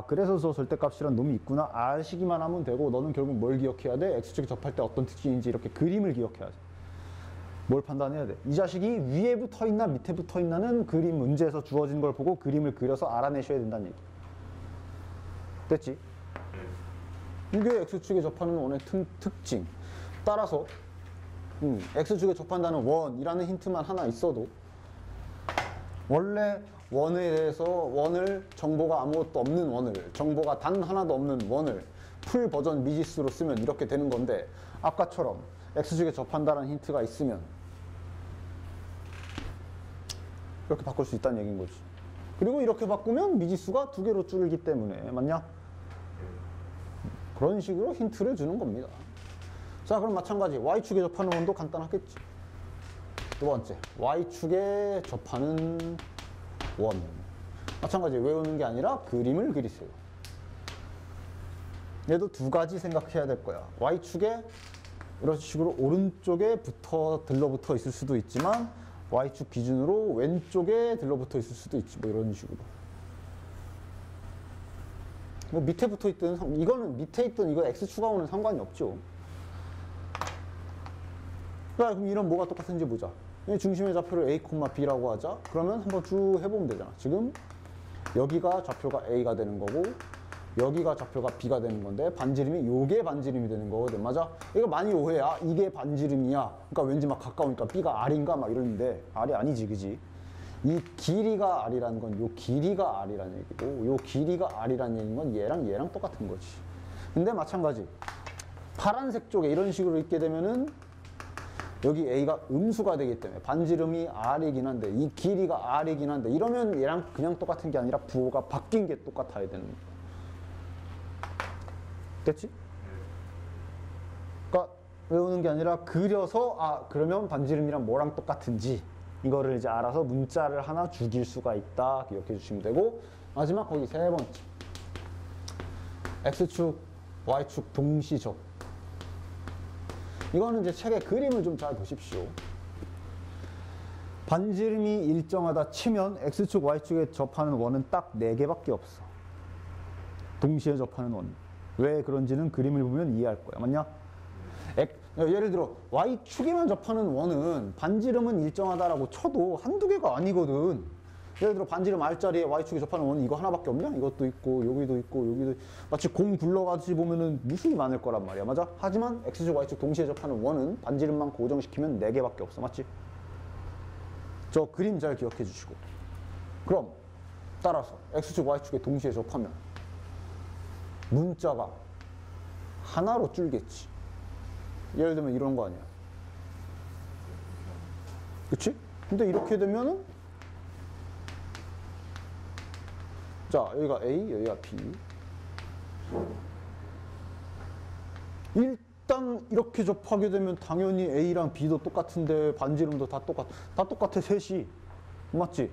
그래서 저 절대값이란 놈이 있구나 아시기만 하면 되고 너는 결국 뭘 기억해야 돼? X축에 접할 때 어떤 특징인지 이렇게 그림을 기억해야 돼. 뭘 판단해야 돼? 이 자식이 위에 붙어 있나 밑에 붙어 있나는 그림 문제에서 주어진 걸 보고 그림을 그려서 알아내셔야 된다는 얘기. 됐지? 이게 X축에 접하는 원의 특징. 따라서 X축에 접한다는 원이라는 힌트만 하나 있어도 원래 원에 대해서 정보가 아무것도 없는 원을 정보가 단 하나도 없는 원을 풀 버전 미지수로 쓰면 이렇게 되는 건데 아까처럼 X축에 접한다는 힌트가 있으면 이렇게 바꿀 수 있다는 얘기인 거지. 그리고 이렇게 바꾸면 미지수가 2개로 줄기 때문에 맞냐? 그런 식으로 힌트를 주는 겁니다. 자, 그럼 마찬가지 Y축에 접하는 원도 간단하겠지. 두 번째, Y축에 접하는 원. 마찬가지 외우는 게 아니라 그림을 그리세요. 얘도 2가지 생각해야 될 거야. Y축에 이런 식으로 오른쪽에 들러붙어 있을 수도 있지만 Y축 기준으로 왼쪽에 들러붙어 있을 수도 있지. 뭐 이런 식으로. 뭐 밑에 붙어 있든 이거는 밑에 있든 이거 X축하고는 상관이 없죠. 자, 그럼 이런 뭐가 똑같은지 보자. 중심의 좌표를 A, B라고 하자. 그러면 한번 쭉 해보면 되잖아. 지금 여기가 좌표가 A가 되는 거고 여기가 좌표가 B가 되는 건데 반지름이 요게 반지름이 되는 거거든. 맞아? 이거 많이 오해야. 이게 반지름이야. 그러니까 왠지 막 가까우니까 B가 R인가 막 이러는데 R이 아니지, 그지? 이 길이가 R이라는 건 요 길이가 R이라는 얘기고 요 길이가 R이라는 얘기인 건 얘랑 똑같은 거지. 근데 마찬가지 파란색 쪽에 이런 식으로 있게 되면은 여기 A가 음수가 되기 때문에 반지름이 R이긴 한데 이 길이가 R이긴 한데 이러면 얘랑 그냥 똑같은 게 아니라 부호가 바뀐 게 똑같아야 되는 거야. 됐지? 그러니까 외우는 게 아니라 그려서 그러면 반지름이랑 뭐랑 똑같은지 이거를 이제 알아서 문자를 하나 죽일 수가 있다 기억해 주시면 되고 마지막 거기 3번째 X축, Y축 동시접. 이거는 이제 책의 그림을 좀 잘 보십시오. 반지름이 일정하다 치면 X축, Y축에 접하는 원은 딱 4개밖에 없어. 동시에 접하는 원. 왜 그런지는 그림을 보면 이해할 거야. 맞냐? 예를 들어 Y축에만 접하는 원은 반지름은 일정하다라고 쳐도 한두 개가 아니거든. 예를 들어 반지름 R자리에 Y축에 접하는 원은 이거 하나밖에 없냐? 이것도 있고 여기도 있고 여기도 마치 공 굴러가듯이 보면은 무수히 많을 거란 말이야. 맞아? 하지만 X축, Y축 동시에 접하는 원은 반지름만 고정시키면 4개밖에 없어. 맞지? 저 그림 잘 기억해 주시고 그럼 따라서 X축, Y축에 동시에 접하면 문자가 하나로 줄겠지. 예를 들면 이런 거 아니야. 그치? 근데 이렇게 되면은 자, 여기가 A, 여기가 B. 일단 이렇게 접하게 되면 당연히 A랑 B도 똑같은데 반지름도 다 똑같아 셋이. 맞지?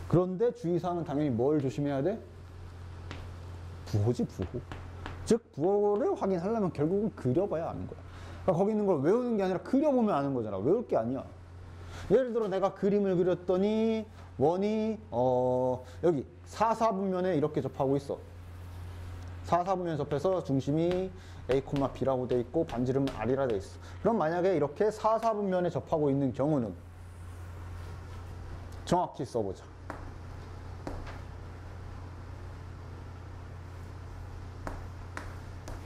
그런데 주의사항은 당연히 뭘 조심해야 돼? 부호지, 부호. 즉 부호를 확인하려면 결국은 그려봐야 아는 거야. 그러니까 거기 있는 걸 외우는 게 아니라 그려보면 아는 거잖아. 외울 게 아니야. 예를 들어 내가 그림을 그렸더니 원이 여기 4사분면에 이렇게 접하고 있어. 4사분면에 접해서 중심이 A, B라고 돼 있고 반지름은 R이라 돼 있어. 그럼 만약에 이렇게 4사분면에 접하고 있는 경우는 정확히 써보자.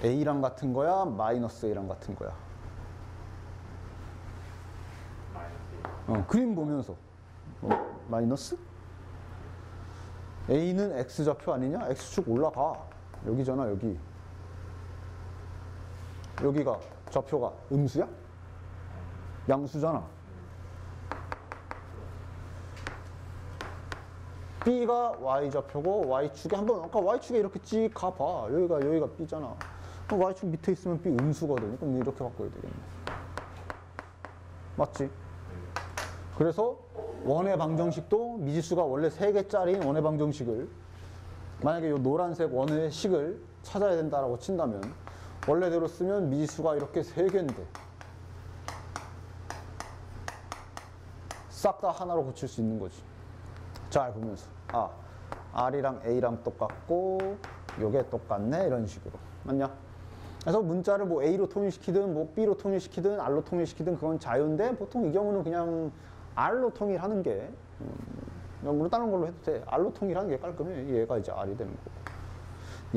A랑 같은 거야? 마이너스 A랑 같은 거야? 그림 보면서 마이너스? A는 X좌표 아니냐? X축 올라가. 여기잖아, 여기. 여기가 좌표가 음수야? 양수잖아. B가 Y좌표고 Y축에 한번 아까 Y축에 이렇게 찍 가봐. 여기가 B잖아. 그럼 Y축 밑에 있으면 B 음수거든. 그럼 이렇게 바꿔야 되겠네. 맞지? 그래서 원의 방정식도 미지수가 원래 3개짜리인 원의 방정식을 만약에 이 노란색 원의 식을 찾아야 된다라고 친다면 원래대로 쓰면 미지수가 이렇게 3개인데 싹 다 하나로 고칠 수 있는 거지. 잘 보면서 R이랑 A랑 똑같고 요게 똑같네 이런 식으로. 맞냐? 그래서 문자를 뭐 A로 통일시키든 뭐 B로 통일시키든 R로 통일시키든 그건 자유인데 보통 이 경우는 그냥 R로 통일하는 게 물론 다른 걸로 해도 돼. R로 통일하는 게 깔끔해. 얘가 이제 R이 되는 거고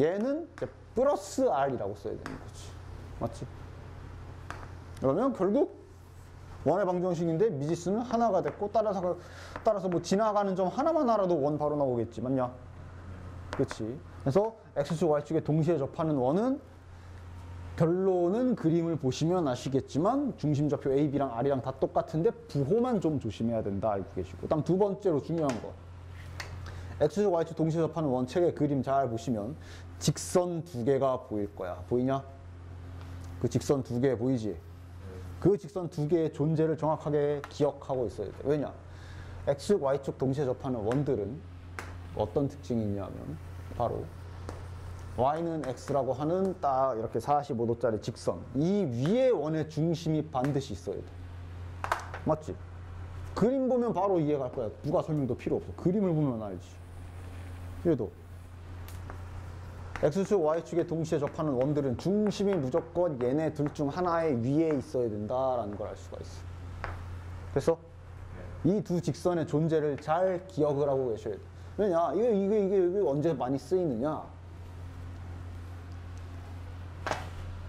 얘는 이제 플러스 R이라고 써야 되는 거지. 맞지? 그러면 결국 원의 방정식인데 미지수는 하나가 됐고 따라서 뭐 지나가는 점 하나만 알아도 원 바로 나오겠지. 맞냐? 그렇지. 그래서 X축 Y축에 동시에 접하는 원은 결론은 그림을 보시면 아시겠지만 중심좌표 A, B랑 R이랑 다 똑같은데 부호만 좀 조심해야 된다 알고 계시고. 그다음 두 번째로 중요한 거. X축 Y축 동시에 접하는 원책의 그림 잘 보시면 직선 2개가 보일 거야. 보이냐? 그 직선 2개 보이지? 그 직선 2개의 존재를 정확하게 기억하고 있어야 돼. 왜냐? X축, Y축 동시에 접하는 원들은 어떤 특징이 있냐면 바로 Y는 X라고 하는 딱 이렇게 45도짜리 직선 이 위에 원의 중심이 반드시 있어야 돼. 맞지? 그림 보면 바로 이해갈 거야. 누가 설명도 필요 없어. 그림을 보면 알지. 얘도 X축, Y축에 동시에 접하는 원들은 중심이 무조건 얘네 둘 중 하나의 위에 있어야 된다라는 걸 알 수가 있어. 그래서 이 두 직선의 존재를 잘 기억을 하고 계셔야 돼. 왜냐? 이게 언제 많이 쓰이느냐?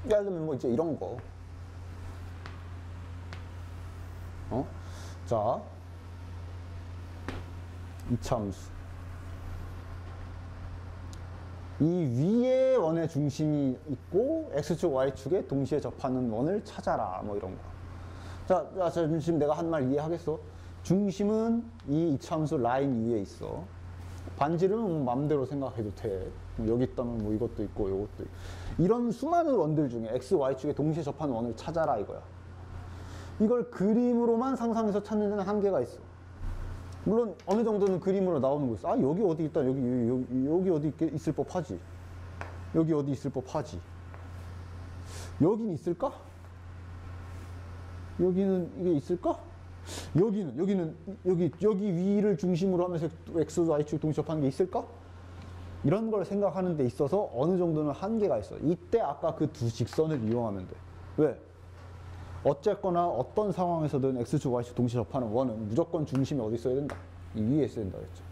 예를 들면 뭐 이제 이런 거. 자, 이차함수. 이 위에 원의 중심이 있고 X축, Y축에 동시에 접하는 원을 찾아라. 뭐 이런 거. 자, 지금 내가 한 말 이해하겠어? 중심은 이 이차함수 라인 위에 있어. 반지름은 뭐 맘대로 생각해도 돼. 여기 있다면 뭐 이것도 있고 이것도 있고. 이런 수많은 원들 중에 X, Y축에 동시에 접하는 원을 찾아라 이거야. 이걸 그림으로만 상상해서 찾는 데는 한계가 있어. 물론 어느 정도는 그림으로 나오는 거 있어. 여기 어디 있다. 여기 어디 있을 법하지. 여기 어디 있을 법하지. 여긴 있을까? 여기는 이게 있을까? 여기 위를 중심으로 하면서 X, Y축 동시에 접하는 게 있을까? 이런 걸 생각하는 데 있어서 어느 정도는 한계가 있어. 이때 아까 그 두 직선을 이용하면 돼. 왜? 어쨌거나 어떤 상황에서든 X축, Y축 동시에 접하는 원은 무조건 중심이 어디 있어야 된다? 이 위에 있어야 된다 그랬죠.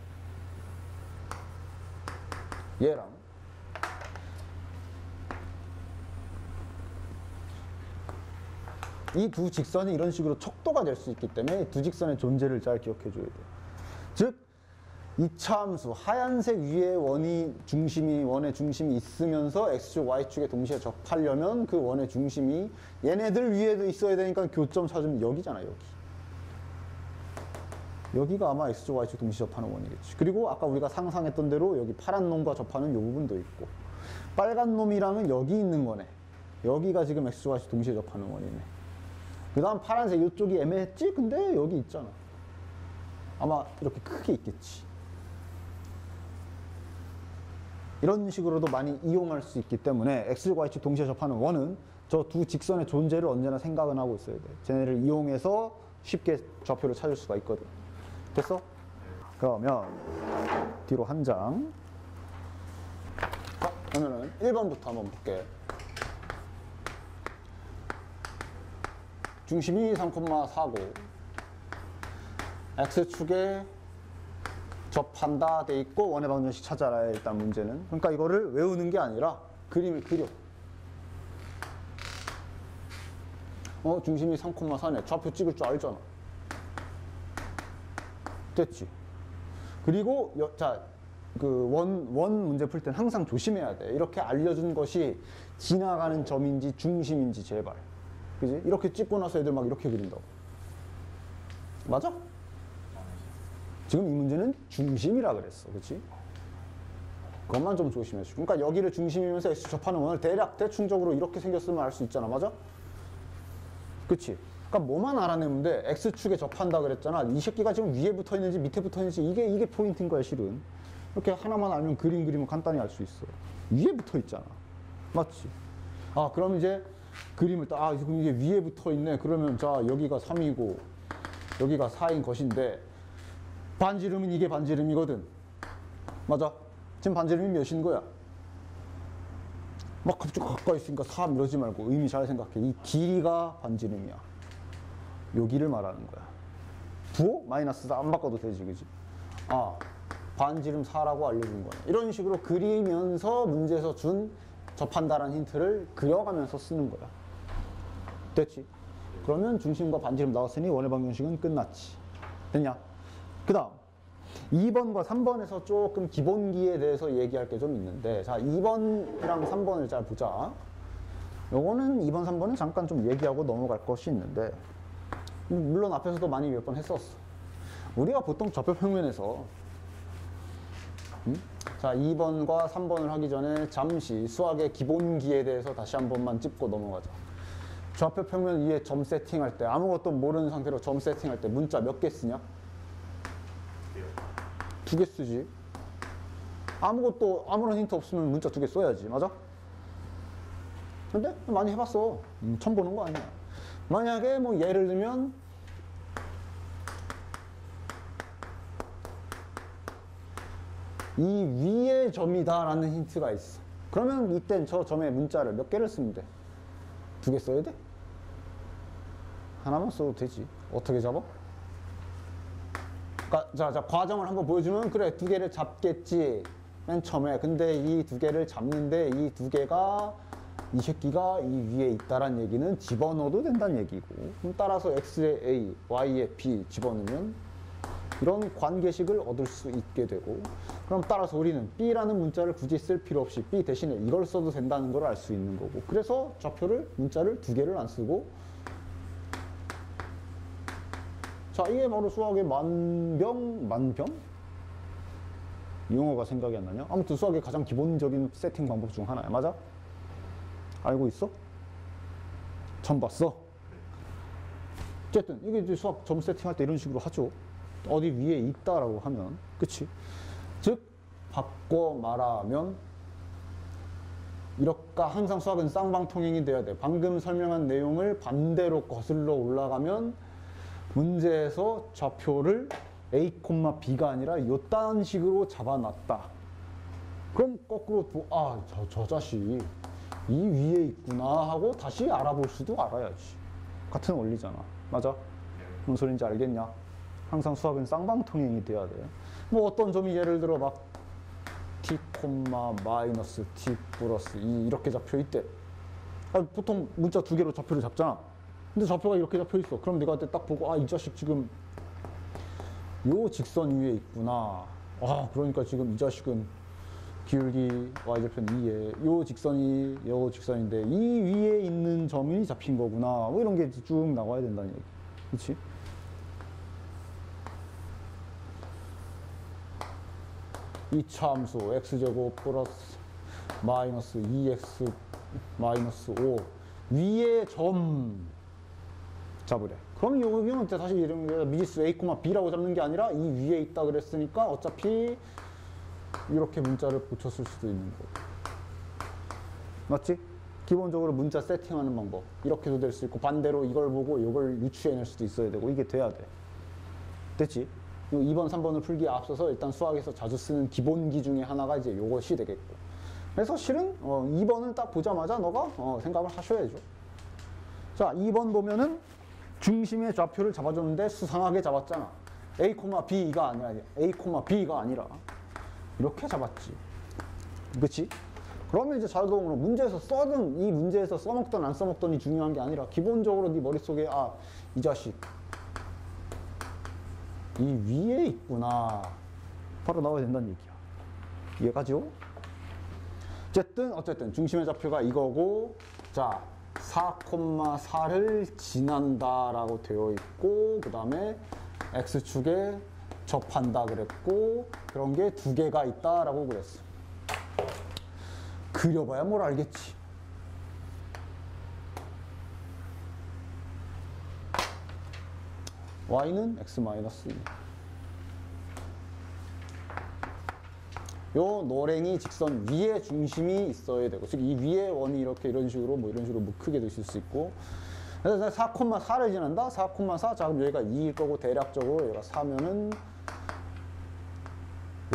얘랑 이 두 직선이 이런 식으로 척도가 될 수 있기 때문에 두 직선의 존재를 잘 기억해 줘야 돼. 즉 이차함수 하얀색 위에 원의 중심이 있으면서 X축, Y축에 동시에 접하려면 그 원의 중심이 얘네들 위에도 있어야 되니까 교점 찾으면 여기잖아. 여기가 아마 X축, Y축 동시에 접하는 원이겠지. 그리고 아까 우리가 상상했던 대로 여기 파란 놈과 접하는 요 부분도 있고 빨간 놈이랑은 여기 있는 거네. 여기가 지금 X축, Y축 동시에 접하는 원이네. 그 다음 파란색 이쪽이 애매했지? 근데 여기 있잖아. 아마 이렇게 크게 있겠지. 이런 식으로도 많이 이용할 수 있기 때문에 X축, Y축 동시에 접하는 원은 저 두 직선의 존재를 언제나 생각은 하고 있어야 돼. 쟤네를 이용해서 쉽게 좌표를 찾을 수가 있거든. 됐어? 그러면 뒤로 한 장. 자, 그러면은 1번부터 한번 볼게. 중심이 3,4고 X축에 접한다 돼 있고 원의 방정식 찾아라. 일단 문제는 그러니까 이거를 외우는 게 아니라 그림을 그려. 중심이 3,4네. 좌표 찍을 줄 알잖아. 됐지? 그리고 원 문제 풀 땐 항상 조심해야 돼. 이렇게 알려준 것이 지나가는 점인지 중심인지 제발. 그지? 이렇게 찍고 나서 애들 막 이렇게 그린다고. 맞아? 지금 이 문제는 중심이라 그랬어. 그치? 그것만 좀 조심해 줘. 그러니까 여기를 중심이면서 X 접하는 원을 대충적으로 이렇게 생겼으면 알 수 있잖아. 맞아? 그치? 그러니까 뭐만 알아내면 돼. X축에 접한다 그랬잖아. 이 새끼가 지금 위에 붙어 있는지 밑에 붙어 있는지 이게 포인트인 거야, 실은. 이렇게 하나만 알면 그림 그리면 간단히 알 수 있어. 위에 붙어 있잖아. 맞지? 아, 그럼 이제 그림을 지금 이게 위에 붙어 있네. 그러면 자, 여기가 3이고 여기가 4인 것인데 반지름은 이게 반지름이거든. 맞아? 지금 반지름이 몇인 거야? 막 갑자기 가까이 있으니까 3 이러지 말고 의미 잘 생각해. 이 길이가 반지름이야. 여기를 말하는 거야. 부호? 마이너스 4 안 바꿔도 되지, 그지? 반지름 4라고 알려준 거야. 이런 식으로 그리면서 문제에서 준 접한다라는 힌트를 그려가면서 쓰는 거야. 됐지? 그러면 중심과 반지름 나왔으니 원의 방정식은 끝났지. 됐냐? 그 다음 2번과 3번에서 조금 기본기에 대해서 얘기할 게 좀 있는데, 자, 2번이랑 3번을 잘 보자. 요거는 2번, 3번은 잠깐 좀 얘기하고 넘어갈 것이 있는데, 물론 앞에서도 많이 몇 번 했었어. 우리가 보통 좌표평면에서 자, 2번과 3번을 하기 전에 잠시 수학의 기본기에 대해서 다시 한 번만 짚고 넘어가자. 좌표평면 위에 점 세팅할 때, 아무것도 모르는 상태로 점 세팅할 때 문자 몇 개 쓰냐? 2개 쓰지. 아무런 힌트 없으면 문자 2개 써야지. 맞아? 근데 많이 해봤어. 처음 보는 거 아니야. 만약에 뭐 예를 들면 이 위의 점이다 라는 힌트가 있어. 그러면 이땐 저 점에 문자를 몇 개를 쓰면 돼? 2개 써야 돼? 하나만 써도 되지. 어떻게 잡아? 자, 과정을 한번 보여주면, 그래, 2개를 잡겠지. 맨 처음에. 근데 이 2개를 잡는데 이 2개가, 이 새끼가 이 위에 있다란 얘기는 집어넣어도 된다는 얘기고. 그럼 따라서 x에 a, y에 b 집어넣으면 이런 관계식을 얻을 수 있게 되고, 그럼 따라서 우리는 b라는 문자를 굳이 쓸 필요 없이 b 대신에 이걸 써도 된다는 걸 알 수 있는 거고. 그래서 문자를 2개를 안 쓰고, 자, 이게 바로 수학의 만병? 용어가 생각이 안 나냐? 아무튼 수학의 가장 기본적인 세팅 방법 중 하나야. 맞아? 알고 있어? 처음 봤어? 어쨌든 이게 이제 수학 점 세팅할 때 이런 식으로 하죠. 어디 위에 있다라고 하면, 그치? 즉 바꿔 말하면 항상 수학은 쌍방통행이 돼야 돼. 방금 설명한 내용을 반대로 거슬러 올라가면 문제에서 좌표를 A, B가 아니라 요딴 식으로 잡아놨다. 그럼 거꾸로 저 자식 이 위에 있구나 하고 다시 알아볼 수도 알아야지. 같은 원리잖아. 맞아? 무슨 소린지 알겠냐? 항상 수학은 쌍방통행이 돼야 돼. 뭐 어떤 점이 예를 들어 막 t, 마이너스 t 플러스 2 이렇게 잡혀 있대. 보통 문자 2개로 좌표를 잡잖아. 근데 좌표가 이렇게 잡혀 있어. 그럼 내가 그때 딱 보고 이 자식 지금 요 직선 위에 있구나. 그러니까 지금 이 자식은 기울기 y절편 2에 요 직선이 요 직선인데 이 위에 있는 점이 잡힌 거구나. 뭐 이런 게 쭉 나와야 된다는 얘기. 그렇지? 이차 함수 x제곱 플러스 마이너스 2x 마이너스 5 위에 점 잡으래. 그럼 여기는 다시 이런 미지수 a, b라고 잡는 게 아니라 이 위에 있다 그랬으니까 어차피 이렇게 문자를 붙였을 수도 있는 거고. 맞지? 기본적으로 문자 세팅하는 방법. 이렇게도 될 수 있고, 반대로 이걸 보고 이걸 유추해낼 수도 있어야 되고, 이게 돼야 돼. 됐지? 2번, 3번을 풀기에 앞서서 일단 수학에서 자주 쓰는 기본기 중에 하나가 이제 요것이 되겠고. 그래서 실은 2번을 딱 보자마자 너가 생각을 하셔야죠. 자, 2번 보면은 중심의 좌표를 잡아줬는데 수상하게 잡았잖아. A, B가 아니라 이렇게 잡았지. 그치? 그러면 이제 자동으로 문제에서 써든 이 문제에서 써먹던 안 써먹던이 중요한 게 아니라 기본적으로 네 머릿속에 아, 이 자식 이 위에 있구나 바로 나와야 된다는 얘기야. 이해가죠? 어쨌든 중심의 좌표가 이거고 자 4,4를 지난다라고 되어 있고 그 다음에 X축에 접한다 그랬고 그런 게 두 개가 있다라고 그랬어. 그려봐야 뭘 알겠지. Y는 X-2. 요 노랭이 직선 위에 중심이 있어야 되고 즉 이 위에 원이 이렇게 이런 식으로 뭐 크게 되실 수 있고 그래서 4,4를 지난다 4,4 자 그럼 여기가 2일 거고 대략적으로 여기가 4면은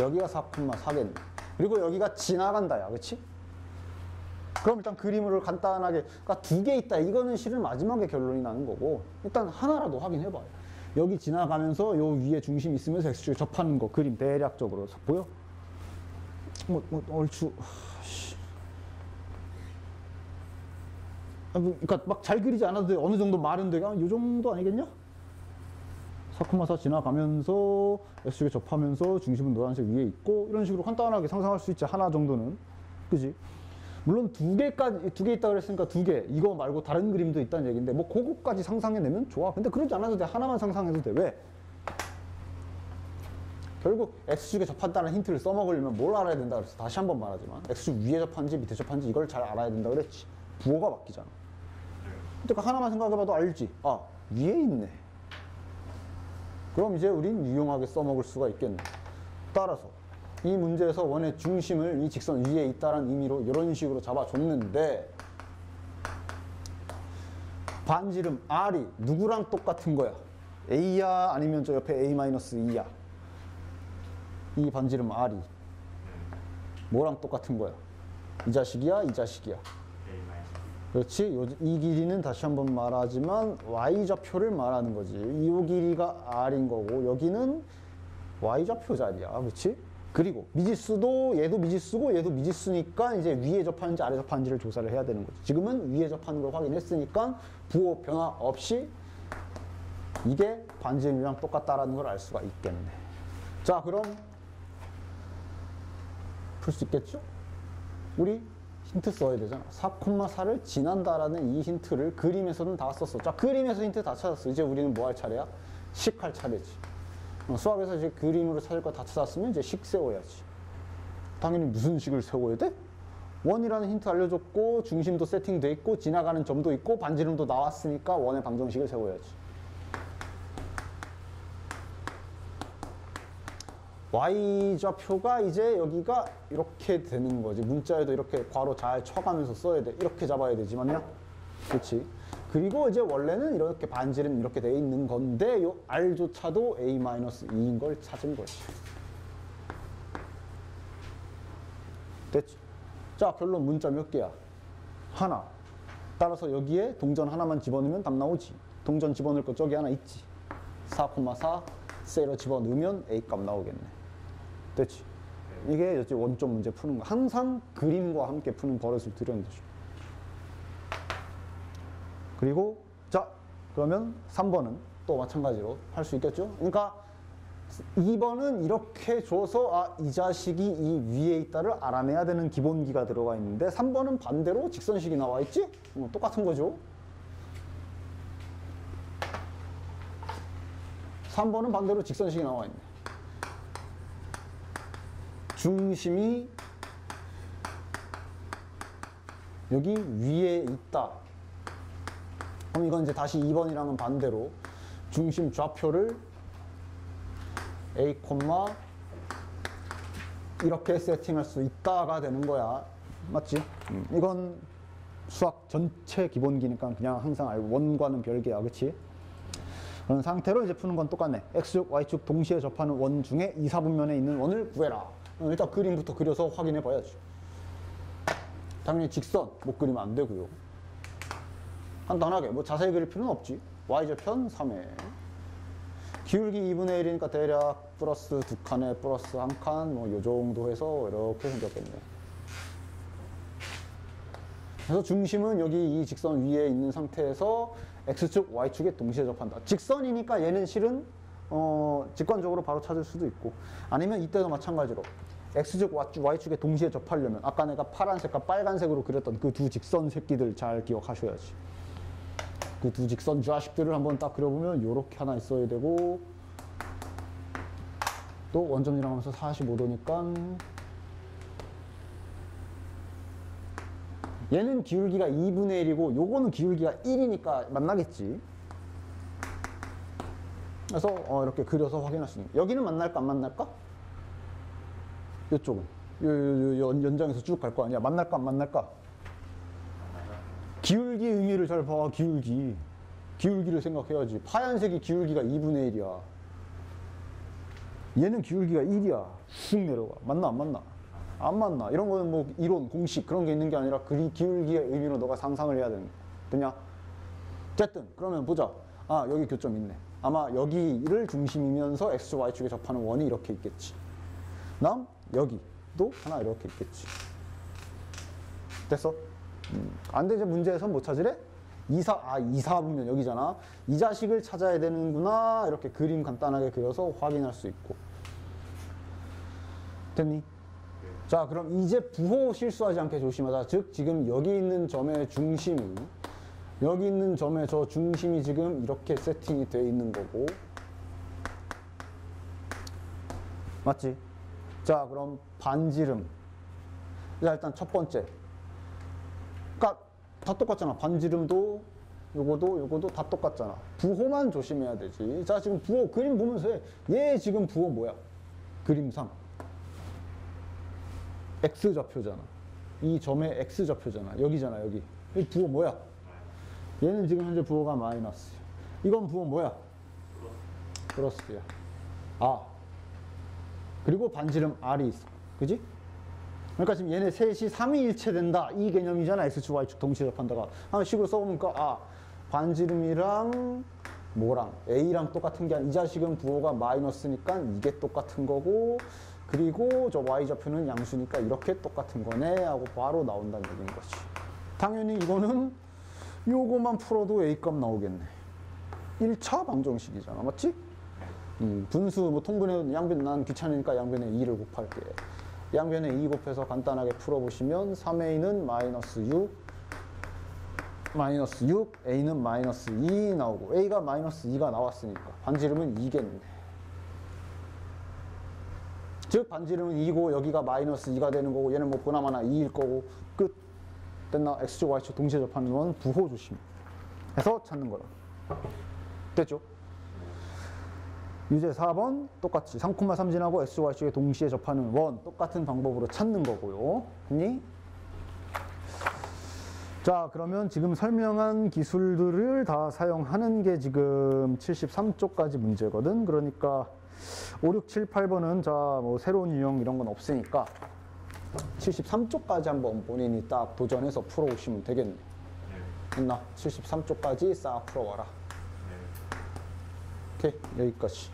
여기가 4,4겠네. 그리고 여기가 지나간다야 그치? 그럼 일단 그림을 간단하게 그러니까 두 개 있다 이거는 실은 마지막에 결론이 나는 거고 일단 하나라도 확인해봐요. 여기 지나가면서 요 위에 중심이 있으면서 X축에 접하는 거 그림 대략적으로 보여? 얼추 그러니까 막 잘 그리지 않아도 돼. 어느 정도 말은 돼. 요 정도 아니겠냐? 4,4 지나가면서 X축에 접하면서 중심은 노란색 위에 있고 이런 식으로 간단하게 상상할 수 있지. 하나 정도는 그지? 물론 두 개 있다 그랬으니까 두 개 이거 말고 다른 그림도 있다는 얘기인데 뭐 그거까지 상상해내면 좋아. 근데 그러지 않아도 돼. 하나만 상상해도 돼. 왜? 결국 X축에 접한다는 힌트를 써먹으려면 뭘 알아야 된다 그랬어. 다시 한번 말하지만 X축 위에 접한지 밑에 접한지 이걸 잘 알아야 된다 그랬지. 부호가 바뀌잖아. 그러니까 하나만 생각해봐도 알지. 아 위에 있네. 그럼 이제 우린 유용하게 써먹을 수가 있겠네. 따라서 이 문제에서 원의 중심을 이 직선 위에 있다는 의미로 이런 식으로 잡아줬는데 반지름 R이 누구랑 똑같은 거야? A야 아니면 저 옆에 A-2야? 이 반지름 R이 뭐랑 똑같은 거야? 이 자식이야? 이 자식이야? 그렇지? 이 길이는 다시 한번 말하지만 Y좌표를 말하는 거지. 이 길이가 R인 거고 여기는 Y좌표 자리야. 그렇지? 그리고 미지수도 얘도 미지수고 얘도 미지수니까 이제 위에 접하는지 아래 접하는지를 조사를 해야 되는 거지. 지금은 위에 접하는 걸 확인했으니까 부호 변화 없이 이게 반지름이랑 똑같다라는 걸 알 수가 있겠네. 자, 그럼 풀 수 있겠죠? 우리 힌트 써야 되잖아. 4,4를 지난다라는 이 힌트를 그림에서는 다 썼어. 자, 그림에서 힌트 다 찾았어. 이제 우리는 뭐 할 차례야? 식 할 차례지. 수학에서 이제 그림으로 찾을 거 다 찾았으면 이제 식 세워야지. 당연히 무슨 식을 세워야 돼? 원이라는 힌트 알려줬고 중심도 세팅돼 있고 지나가는 점도 있고 반지름도 나왔으니까 원의 방정식을 세워야지. Y좌표가 이제 여기가 이렇게 되는 거지. 문자에도 이렇게 괄호 잘 쳐가면서 써야 돼. 이렇게 잡아야 되지만요. 그렇지. 그리고 이제 원래는 이렇게 반지름 이렇게 돼 있는 건데 요 R조차도 A-2인 걸 찾은 거지. 됐지? 자, 결론 문자 몇 개야? 하나. 따라서 여기에 동전 하나만 집어넣으면 답 나오지. 동전 집어넣을 거 저기 하나 있지. 4,4 셀로 집어넣으면 A 값 나오겠네. 됐지? 이게 여기 원점 문제 푸는 거. 항상 그림과 함께 푸는 버릇을 들여는 거죠. 그리고 자, 그러면 3번은 또 마찬가지로 할 수 있겠죠? 그러니까 2번은 이렇게 줘서 아, 이 자식이 이 위에 있다를 알아내야 되는 기본기가 들어가 있는데 3번은 반대로 직선식이 나와 있지? 똑같은 거죠. 3번은 반대로 직선식이 나와 있네. 중심이 여기 위에 있다. 그럼 이건 이제 다시 2번이랑은 반대로 중심 좌표를 A, 이렇게 세팅할 수 있다가 되는 거야. 맞지? 이건 수학 전체 기본기니까 그냥 항상 알고 원과는 별개야. 그치? 그런 상태로 이제 푸는 건 똑같네. X축, Y축 동시에 접하는 원 중에 2, 4분면에 있는 원을 구해라. 일단 그림부터 그려서 확인해 봐야지. 당연히 직선 못 그리면 안 되고요. 간단하게 뭐 자세히 그릴 필요는 없지. Y좌편 3회. 기울기 2분의 1이니까 대략 플러스 2칸에 플러스 1칸 뭐 요 정도 해서 이렇게 생겼겠네. 그래서 중심은 여기 이 직선 위에 있는 상태에서 X축, Y축에 동시에 접한다. 직선이니까 얘는 실은 직관적으로 바로 찾을 수도 있고, 아니면 이때도 마찬가지로 X축, Y축에 동시에 접하려면 아까 내가 파란색과 빨간색으로 그렸던 그 두 직선 새끼들 잘 기억하셔야지. 그 두 직선 좌식들을 한번 딱 그려보면 요렇게 하나 있어야 되고, 또 원점이랑 하면서 45도니까 얘는 기울기가 2분의 1이고 요거는 기울기가 1이니까 만나겠지. 그래서 이렇게 그려서 확인할 수 있는. 여기는 만날까 안 만날까? 이쪽은 연장에서 쭉 갈 거 아니야. 만날까 안 만날까? 기울기 의미를 잘 봐. 기울기를 생각해야지. 하얀색이 기울기가 2분의 1이야. 얘는 기울기가 1이야. 쑥 내려가. 맞나 안 맞나? 안 맞나? 이런 거는 뭐 이론, 공식 그런 게 있는 게 아니라 그 기울기의 의미로 너가 상상을 해야 되는 거냐? 어쨌든 그러면 보자. 아, 여기 교점 있네. 아마 여기를 중심이면서 X, Y축에 접하는 원이 이렇게 있겠지. 다음 여기도 하나 이렇게 있겠지. 됐어? 안 되지. 문제에서 못 찾으래? 2, 4분면 여기잖아. 이 자식을 찾아야 되는구나. 이렇게 그림 간단하게 그려서 확인할 수 있고. 됐니? 자, 그럼 이제 부호 실수하지 않게 조심하자. 즉 지금 여기 있는 점의 중심이, 여기 있는 점의 저 중심이 지금 이렇게 세팅이 되어 있는 거고, 맞지? 자, 그럼 반지름. 자, 일단 첫 번째. 그러니까 다 똑같잖아. 반지름도 요거도 다 똑같잖아. 부호만 조심해야 되지. 자, 지금 부호 그림 보면서 해. 얘 지금 부호 뭐야? 그림상 X좌표잖아. 이 점의 X좌표잖아. 여기잖아, 여기. 이 부호 뭐야? 얘는 지금 현재 부호가 마이너스야. 이건 부호 뭐야? 플러스야. 아. 그리고 반지름 R이 있어. 그지? 그러니까 지금 얘네 셋이 삼위일체된다. 이 개념이잖아. X축, Y축 동시에 접한다가. 한번 식으로 써보니까, 아, 반지름이랑 뭐랑 A랑 똑같은 게 아니라 이 자식은 부호가 마이너스니까 이게 똑같은 거고, 그리고 저 Y좌표는 양수니까 이렇게 똑같은 거네 하고 바로 나온다는 얘기인 거지. 당연히 이거는 요거만 풀어도 A값 나오겠네. 1차 방정식이잖아. 맞지? 분수 뭐 통분해 양변, 난 귀찮으니까 양변에 2를 곱할게. 양변에 2 곱해서 간단하게 풀어보시면 3A는 마이너스 6, A는 마이너스 2 나오고, A가 마이너스 2가 나왔으니까 반지름은 2겠네. 즉 반지름은 2고 여기가 마이너스 2가 되는 거고, 얘는 뭐 보나마나 2일 거고, 끝. 됐나? X축, Y축 동시에 접하는 건 부호 조심 해서 찾는 거라. 됐죠? 유제 4번 똑같이 3,3 지나고 X, Y축에 동시에 접하는 원 똑같은 방법으로 찾는 거고요. 했니? 자, 그러면 지금 설명한 기술들을 다 사용하는 게 지금 73쪽까지 문제거든. 그러니까 5, 6, 7, 8번은 자, 뭐 새로운 유형 이런 건 없으니까 73쪽까지 한번 본인이 딱 도전해서 풀어오시면 되겠네. 됐나? 73쪽까지 싹 풀어와라. 오케이, 여기까지.